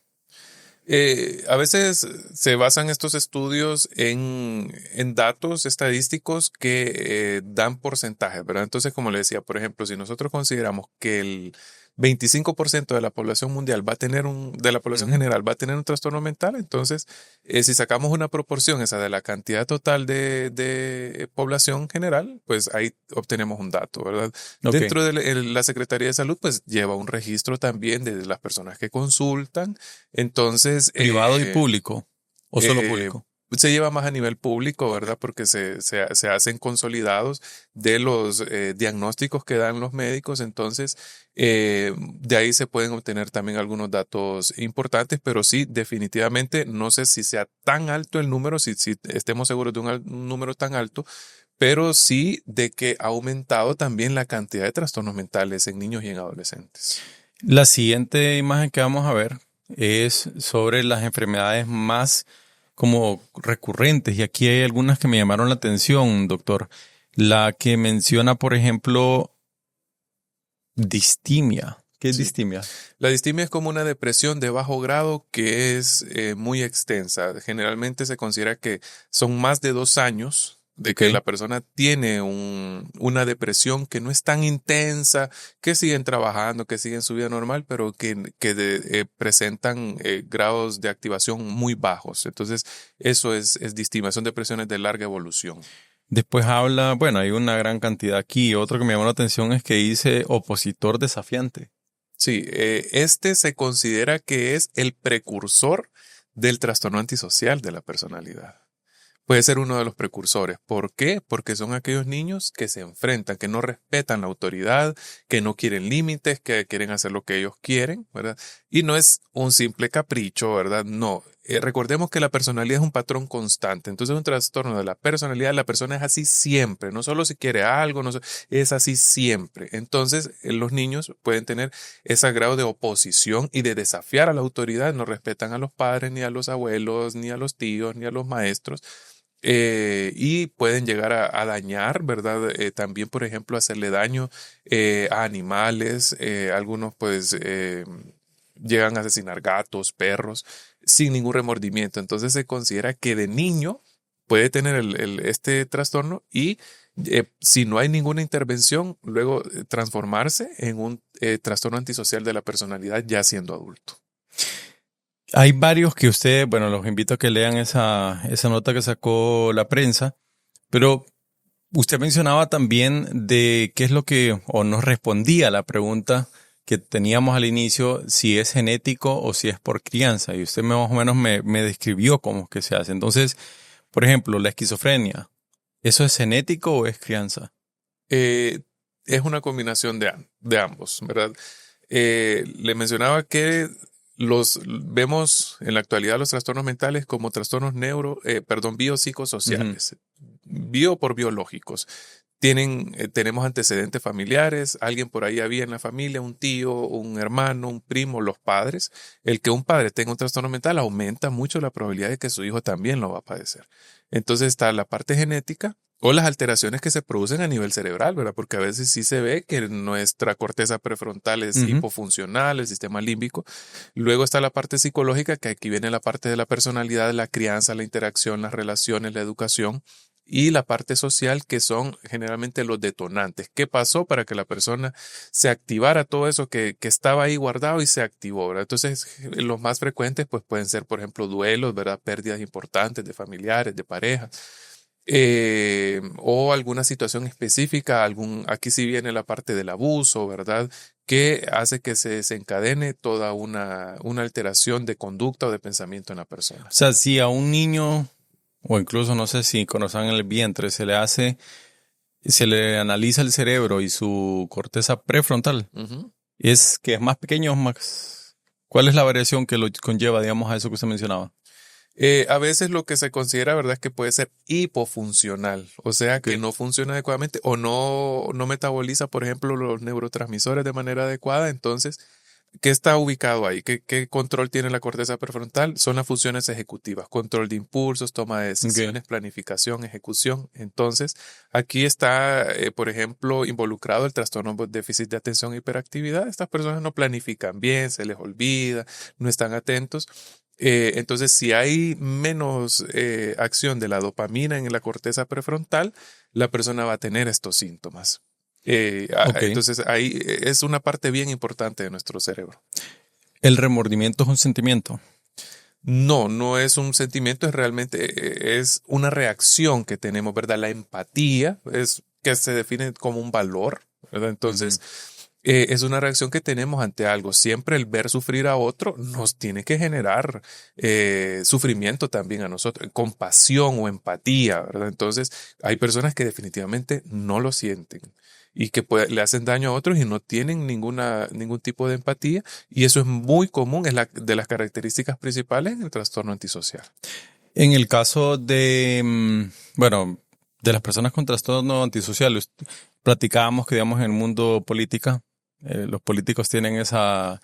A veces se basan estos estudios en datos estadísticos que dan porcentajes, ¿verdad? Entonces, como le decía, por ejemplo, si nosotros consideramos que el 25% de la población mundial de la población general va a tener un trastorno mental, entonces, si sacamos una proporción esa de la cantidad total de población general, pues ahí obtenemos un dato, ¿verdad?
Okay.
Dentro de la Secretaría de Salud, pues lleva un registro también de las personas que consultan. Entonces,
¿Privado y público? ¿O solo público?
Se lleva más a nivel público, ¿verdad? Porque se hacen consolidados de los diagnósticos que dan los médicos. Entonces, de ahí se pueden obtener también algunos datos importantes, pero sí, definitivamente, no sé si sea tan alto el número, si estemos seguros de un número tan alto, pero sí de que ha aumentado también la cantidad de trastornos mentales en niños y en adolescentes.
La siguiente imagen que vamos a ver es sobre las enfermedades más como recurrentes y aquí hay algunas que me llamaron la atención, doctor. La que menciona, por ejemplo, distimia. ¿Qué es distimia?
La distimia es como una depresión de bajo grado que es muy extensa. Generalmente se considera que son más de 2 años de que la persona tiene una depresión que no es tan intensa, que siguen trabajando, que siguen su vida normal, pero que presentan grados de activación muy bajos. Entonces, eso es distimia. Son depresiones de larga evolución.
Después habla, bueno, hay una gran cantidad aquí. Otro que me llamó la atención es que dice opositor desafiante.
Sí, este se considera que es el precursor del trastorno antisocial de la personalidad. Puede ser uno de los precursores. ¿Por qué? Porque son aquellos niños que se enfrentan, que no respetan la autoridad, que no quieren límites, que quieren hacer lo que ellos quieren, ¿verdad? Y no es un simple capricho, ¿verdad? No. Recordemos que la personalidad es un patrón constante. Entonces, un trastorno de la personalidad, la persona es así siempre. No solo si quiere algo, es así siempre. Entonces, los niños pueden tener ese grado de oposición y de desafiar a la autoridad. No respetan a los padres, ni a los abuelos, ni a los tíos, ni a los maestros. Y pueden llegar a dañar, ¿verdad? También, por ejemplo, hacerle daño a animales. Algunos, pues, llegan a asesinar gatos, perros, sin ningún remordimiento. Entonces, se considera que de niño puede tener este trastorno y si no hay ninguna intervención, luego transformarse en un trastorno antisocial de la personalidad ya siendo adulto.
Hay varios que ustedes, bueno, los invito a que lean esa nota que sacó la prensa, pero usted mencionaba también de qué es lo que, o nos respondía a la pregunta que teníamos al inicio, si es genético o si es por crianza, y usted más o menos me describió cómo es que se hace. Entonces, por ejemplo, la esquizofrenia, ¿eso es genético o es crianza?
Es una combinación de ambos, ¿verdad? Le mencionaba que vemos en la actualidad los trastornos mentales como trastornos biopsicosociales, bio por biológicos. Tenemos antecedentes familiares, alguien por ahí había en la familia, un tío, un hermano, un primo, los padres. El que un padre tenga un trastorno mental aumenta mucho la probabilidad de que su hijo también lo va a padecer. Entonces está la parte genética o las alteraciones que se producen a nivel cerebral, ¿verdad? Porque a veces sí se ve que nuestra corteza prefrontal es hipofuncional, el sistema límbico. Luego está la parte psicológica, que aquí viene la parte de la personalidad, la crianza, la interacción, las relaciones, la educación. Y la parte social, que son generalmente los detonantes. ¿Qué pasó para que la persona se activara todo eso que estaba ahí guardado y se activó, ¿verdad? Entonces, los más frecuentes pues pueden ser, por ejemplo, duelos, ¿verdad? Pérdidas importantes de familiares, de parejas. O alguna situación específica, aquí sí viene la parte del abuso, ¿verdad? Que hace que se desencadene toda una alteración de conducta o de pensamiento en la persona.
O sea, si a un niño, o incluso no sé si conocen el vientre, se le analiza el cerebro y su corteza prefrontal, es que es más pequeño, ¿cuál es la variación que lo conlleva, digamos, a eso que usted mencionaba?
A veces lo que se considera, ¿verdad?, es que puede ser hipofuncional, o sea, que no funciona adecuadamente o no metaboliza, por ejemplo, los neurotransmisores de manera adecuada. Entonces, ¿qué está ubicado ahí? ¿Qué control tiene la corteza prefrontal? Son las funciones ejecutivas, control de impulsos, toma de decisiones, planificación, ejecución. Entonces, aquí está, por ejemplo, involucrado el trastorno de déficit de atención e hiperactividad. Estas personas no planifican bien, se les olvida, no están atentos. Entonces, si hay menos acción de la dopamina en la corteza prefrontal, la persona va a tener estos síntomas. Entonces, ahí es una parte bien importante de nuestro cerebro.
¿El remordimiento es un sentimiento?
No es un sentimiento, es una reacción que tenemos, ¿verdad? La empatía es que se define como un valor, ¿verdad? Entonces, es una reacción que tenemos ante algo. Siempre el ver sufrir a otro nos tiene que generar sufrimiento también a nosotros, compasión o empatía, ¿verdad? Entonces, hay personas que definitivamente no lo sienten y que le hacen daño a otros y no tienen ningún tipo de empatía, y eso es muy común, es de las características principales en el trastorno antisocial.
En el caso de, de las personas con trastorno antisocial, platicábamos que, digamos, en el mundo política, los políticos tienen esa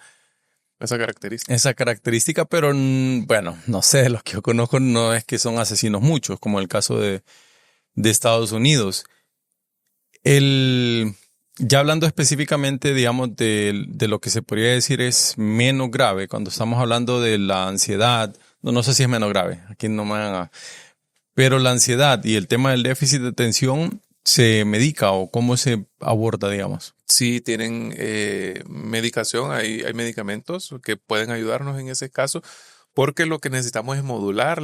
esa característica.
esa característica, pero bueno, no sé, los que yo conozco no es que son asesinos muchos, como el caso de Estados Unidos. Ya hablando específicamente, digamos, de lo que se podría decir es menos grave, cuando estamos hablando de la ansiedad, no sé si es menos grave, aquí no me van a... Pero la ansiedad y el tema del déficit de atención, ¿se medica o cómo se aborda, digamos?
Sí, tienen medicación, hay medicamentos que pueden ayudarnos en ese caso, porque lo que necesitamos es modular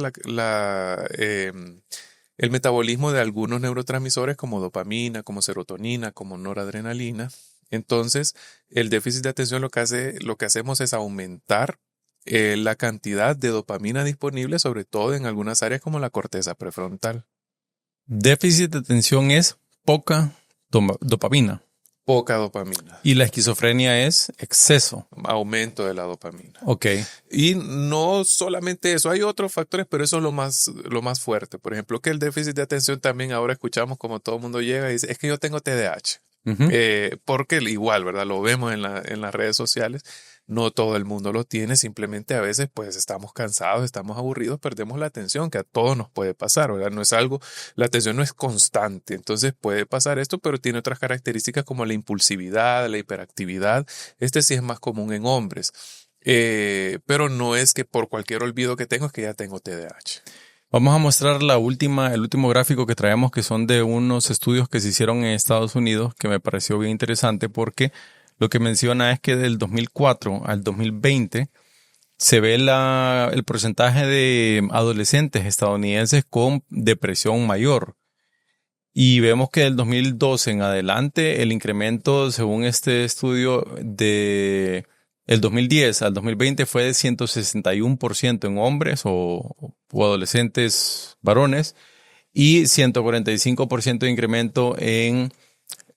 el metabolismo de algunos neurotransmisores como dopamina, como serotonina, como noradrenalina. Entonces, el déficit de atención lo que hacemos es aumentar la cantidad de dopamina disponible, sobre todo en algunas áreas como la corteza prefrontal.
Déficit de atención es poca dopamina.
Poca dopamina.
Y la esquizofrenia es exceso.
Aumento de la dopamina.
Ok.
Y no solamente eso, hay otros factores, pero eso es lo más fuerte. Por ejemplo, que el déficit de atención también ahora escuchamos como todo el mundo llega y dice, es que yo tengo TDAH.
Ujú.
Porque igual, ¿verdad? Lo vemos en las redes sociales. No todo el mundo lo tiene, simplemente a veces pues estamos cansados, estamos aburridos, perdemos la atención, que a todos nos puede pasar, ¿verdad? No es algo, la atención no es constante, entonces puede pasar esto, pero tiene otras características como la impulsividad, la hiperactividad. Este sí es más común en hombres, pero no es que por cualquier olvido que tengo es que ya tengo TDAH.
Vamos a mostrar el último gráfico que traemos, que son de unos estudios que se hicieron en Estados Unidos, que me pareció bien interesante porque lo que menciona es que del 2004 al 2020 se ve el porcentaje de adolescentes estadounidenses con depresión mayor. Y vemos que del 2012 en adelante el incremento, según este estudio, de el 2010 al 2020 fue de 161% en hombres o adolescentes varones y 145% de incremento en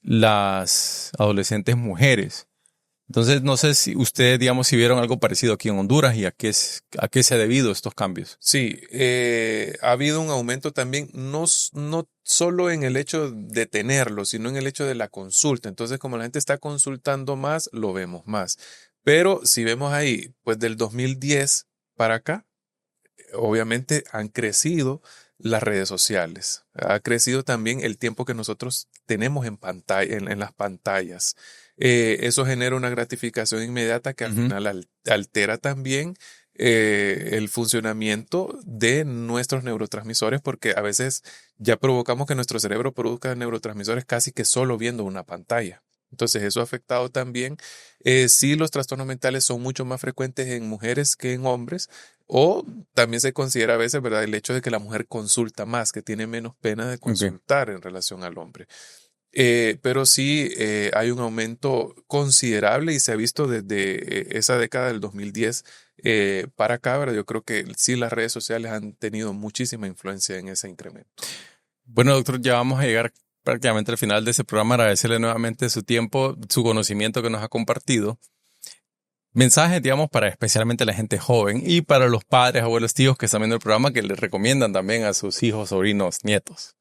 las adolescentes mujeres. Entonces, no sé si ustedes, digamos, si vieron algo parecido aquí en Honduras y a qué se ha debido estos cambios.
Sí, ha habido un aumento también, no solo en el hecho de tenerlo, sino en el hecho de la consulta. Entonces, como la gente está consultando más, lo vemos más. Pero si vemos ahí, pues del 2010 para acá, obviamente han crecido las redes sociales. Ha crecido también el tiempo que nosotros tenemos en pantalla, en las pantallas. Eso genera una gratificación inmediata que al final altera también el funcionamiento de nuestros neurotransmisores, porque a veces ya provocamos que nuestro cerebro produzca neurotransmisores casi que solo viendo una pantalla. Entonces eso ha afectado también. Sí, los trastornos mentales son mucho más frecuentes en mujeres que en hombres, o también se considera a veces, ¿verdad?, el hecho de que la mujer consulta más, que tiene menos pena de consultar en relación al hombre. Pero sí hay un aumento considerable y se ha visto desde esa década del 2010 para acá, ¿verdad? Yo creo que sí las redes sociales han tenido muchísima influencia en ese incremento.
Bueno, doctor, ya vamos a llegar prácticamente al final de este programa. Agradecerle nuevamente su tiempo, su conocimiento que nos ha compartido. Mensajes, digamos, para especialmente la gente joven y para los padres, abuelos, tíos que están viendo el programa, que les recomiendan también a sus hijos, sobrinos, nietos.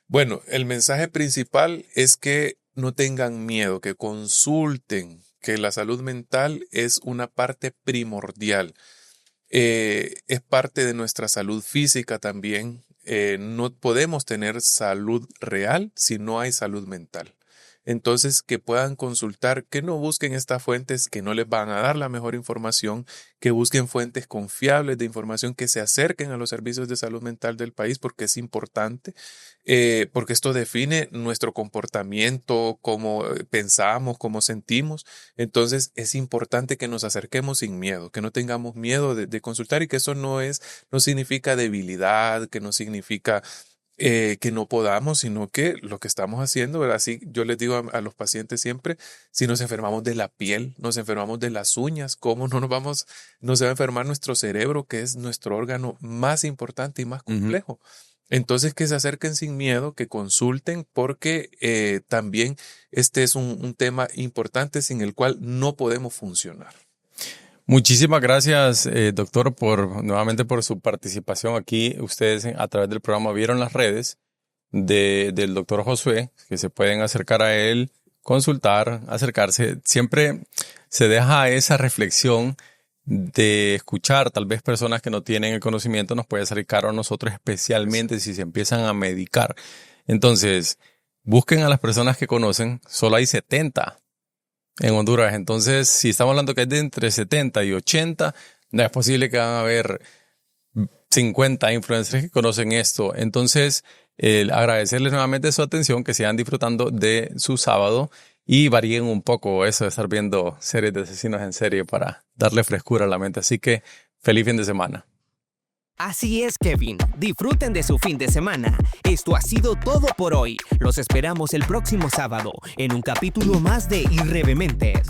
Bueno, el mensaje principal es que no tengan miedo, que consulten, que la salud mental es una parte primordial. Es parte de nuestra salud física también. No podemos tener salud real si no hay salud mental. Entonces, que puedan consultar, que no busquen estas fuentes que no les van a dar la mejor información, que busquen fuentes confiables de información, que se acerquen a los servicios de salud mental del país, porque es importante, porque esto define nuestro comportamiento, cómo pensamos, cómo sentimos. Entonces, es importante que nos acerquemos sin miedo, que no tengamos miedo de consultar, y que eso no significa debilidad, que no significa que no podamos, sino que lo que estamos haciendo, ¿verdad? Así yo les digo a los pacientes siempre, si nos enfermamos de la piel, nos enfermamos de las uñas, ¿cómo no se va a enfermar nuestro cerebro, que es nuestro órgano más importante y más complejo? Entonces, que se acerquen sin miedo, que consulten, porque también este es un tema importante sin el cual no podemos funcionar.
Muchísimas gracias, doctor, nuevamente por su participación aquí. Ustedes a través del programa vieron las redes del doctor Josué, que se pueden acercar a él consultar, acercarse. Siempre se deja esa reflexión de escuchar. Tal vez personas que no tienen el conocimiento nos puede salir caro a nosotros, especialmente si se empiezan a medicar. Entonces, busquen a las personas que conocen. Solo hay 70 en Honduras. Entonces, si estamos hablando que es de entre 70 y 80, no es posible que van a haber 50 influencers que conocen esto. Entonces, agradecerles nuevamente su atención, que sigan disfrutando de su sábado y varíen un poco eso de estar viendo series de asesinos en serie para darle frescura a la mente. Así que, feliz fin de semana.
Así es, Kevin. Disfruten de su fin de semana. Esto ha sido todo por hoy. Los esperamos el próximo sábado en un capítulo más de Irrevementes.